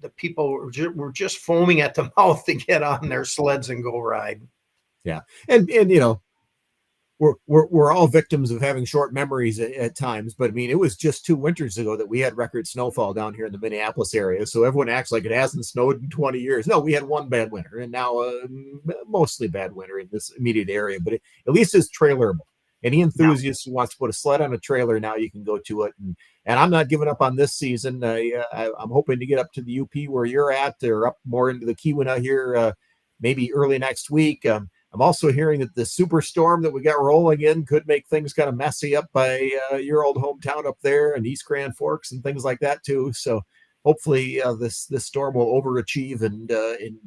[SPEAKER 3] the people were just foaming at the mouth to get on their sleds and go ride.
[SPEAKER 1] Yeah, and we're all victims of having short memories at times. But I mean, it was just 2 winters ago that we had record snowfall down here in the Minneapolis area. So everyone acts like it hasn't snowed in 20 years. No, we had one bad winter, and now mostly bad winter in this immediate area. But at least it's trailerable. Any enthusiast who wants to put a sled on a trailer, now you can go to it. And I'm not giving up on this season. I'm hoping to get up to the UP where you're at, or up more into the Keweenaw here, maybe early next week. I'm also hearing that the superstorm that we got rolling in could make things kind of messy up by your old hometown up there and East Grand Forks and things like that too. So hopefully this storm will overachieve and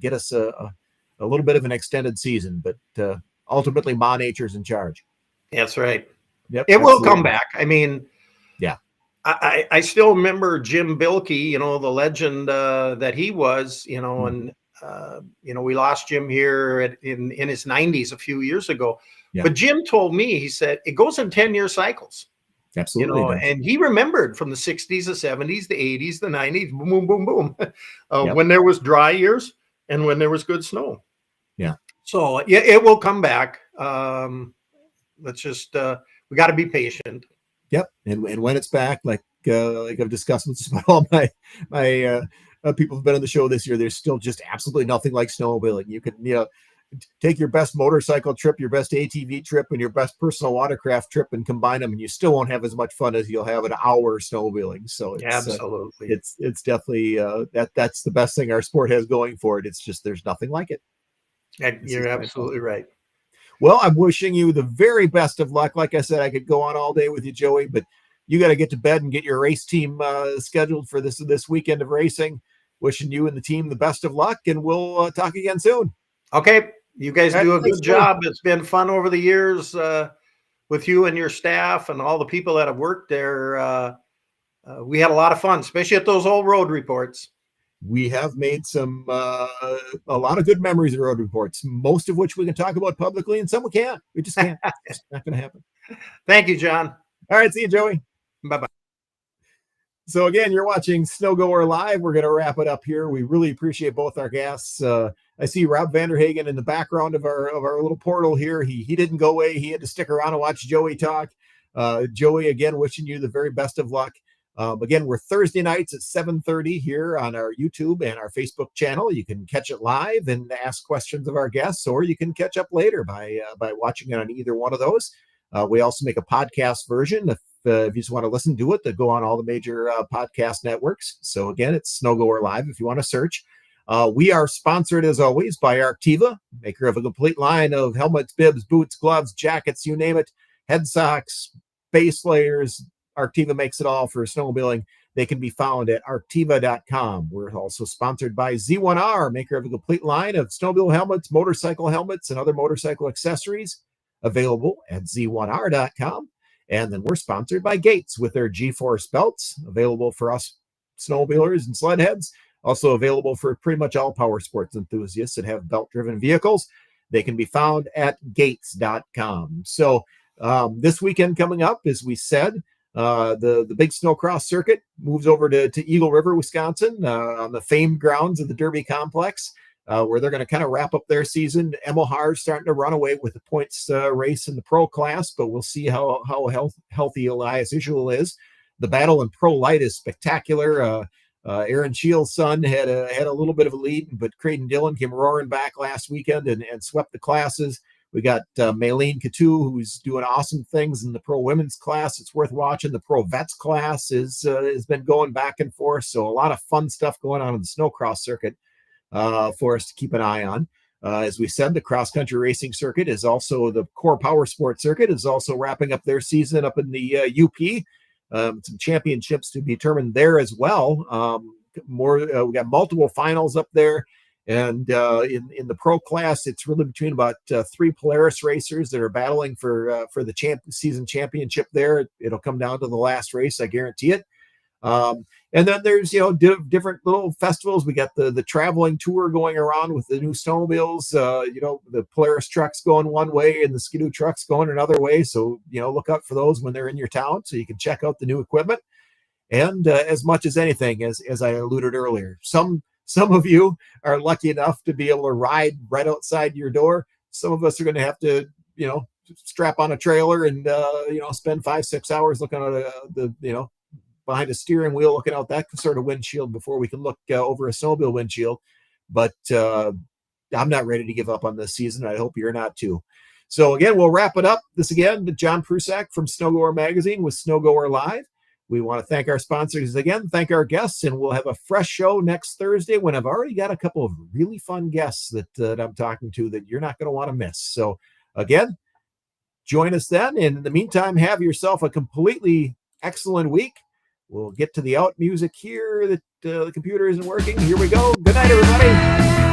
[SPEAKER 1] get us a little bit of an extended season. But ultimately, Ma Nature's in charge.
[SPEAKER 3] That's right.
[SPEAKER 1] Yep,
[SPEAKER 3] it will come back. I mean, I still remember Jim Bilkey, the legend that he was, and we lost Jim here in his 90s a few years ago. Yeah. But Jim told me, he said, it goes in 10-year cycles.
[SPEAKER 1] Absolutely.
[SPEAKER 3] And he remembered from the 60s, the 70s, the 80s, the 90s, boom, boom, boom, boom, when there was dry years and when there was good snow.
[SPEAKER 1] Yeah.
[SPEAKER 3] So it will come back. Let's just we got to be patient.
[SPEAKER 1] Yep, and when it's back, like I've discussed with all my people who've been on the show this year, there's still just absolutely nothing like snowmobiling. You can take your best motorcycle trip, your best ATV trip, and your best personal watercraft trip, and combine them, and you still won't have as much fun as you'll have an hour snowmobiling. So
[SPEAKER 3] absolutely,
[SPEAKER 1] it's definitely that's the best thing our sport has going for it. It's just there's nothing like it.
[SPEAKER 3] You're absolutely right.
[SPEAKER 1] Well, I'm wishing you the very best of luck. Like I said, I could go on all day with you, Joey, but you got to get to bed and get your race team scheduled for this weekend of racing. Wishing you and the team the best of luck, and we'll talk again soon.
[SPEAKER 3] Okay. You guys do a good job. It's been fun over the years with you and your staff and all the people that have worked there. We had a lot of fun, especially at those old road reports.
[SPEAKER 1] we have made some a lot of good memories of road reports, most of which we can talk about publicly, and some we can't. We just can't. It's not going to happen.
[SPEAKER 3] Thank you, John.
[SPEAKER 1] All right, see you, Joey.
[SPEAKER 3] Bye-bye.
[SPEAKER 1] So again, you're watching Snow Goer Live. We're going to wrap it up here. We really appreciate both our guests. I see Rob Van Der Hagen in the background of our little portal here. He didn't go away. He had to stick around and watch Joey talk. Joey, again, wishing you the very best of luck. Again, we're Thursday nights at 7:30 here on our YouTube and our Facebook channel. You can catch it live and ask questions of our guests, or you can catch up later by watching it on either one of those. We also make a podcast version if you just want to listen to it, that go on all the major podcast networks. So again, it's Snow Goer Live if you want to search. We are sponsored, as always, by Arctiva, maker of a complete line of helmets, bibs, boots, gloves, jackets, you name it, head socks, base layers. Arctiva makes it all for snowmobiling. They can be found at arctiva.com. We're also sponsored by Z1R, maker of a complete line of snowmobile helmets, motorcycle helmets, and other motorcycle accessories, available at z1r.com. And then we're sponsored by Gates with their G-Force belts, available for us snowmobilers and sled heads, also available for pretty much all power sports enthusiasts that have belt-driven vehicles. They can be found at gates.com. So this weekend coming up, as we said, the big snowcross circuit moves over to Eagle River, Wisconsin, on the famed grounds of the Derby Complex, where they're going to kind of wrap up their season. Emil Haar's starting to run away with the points race in the pro class, but we'll see how healthy Elias Isuel is. The battle in pro light is spectacular. Aaron Shields' son had a little bit of a lead, but Creighton Dillon came roaring back last weekend and swept the classes. We got Maylene Coutu, who's doing awesome things in the pro women's class. It's worth watching. The pro vets class has been going back and forth. So a lot of fun stuff going on in the snowcross circuit for us to keep an eye on. As we said, the cross-country racing circuit is also, the core power sports circuit is also wrapping up their season up in the UP. Some championships to be determined there as well. We got multiple finals up there. And in the pro class, it's really between about three Polaris racers that are battling for the season championship there. It'll come down to the last race, I guarantee it. And then there's, different little festivals. We got the traveling tour going around with the new snowmobiles, the Polaris trucks going one way and the Skidoo trucks going another way. So, look out for those when they're in your town so you can check out the new equipment. And as much as anything, as I alluded earlier, some of you are lucky enough to be able to ride right outside your door. Some of us are going to have to, strap on a trailer and, spend 5-6 hours looking at behind a steering wheel, looking out that sort of windshield before we can look over a snowmobile windshield. But I'm not ready to give up on this season. I hope you're not too. So again, we'll wrap it up. This again, John Prusak from Snow Goer Magazine with Snow Goer Live. We want to thank our sponsors again, thank our guests, and we'll have a fresh show next Thursday when I've already got a couple of really fun guests that I'm talking to that you're not going to want to miss. So again, join us then. And in the meantime, have yourself a completely excellent week. We'll get to the out music here that the computer isn't working. Here we go. Good night, everybody.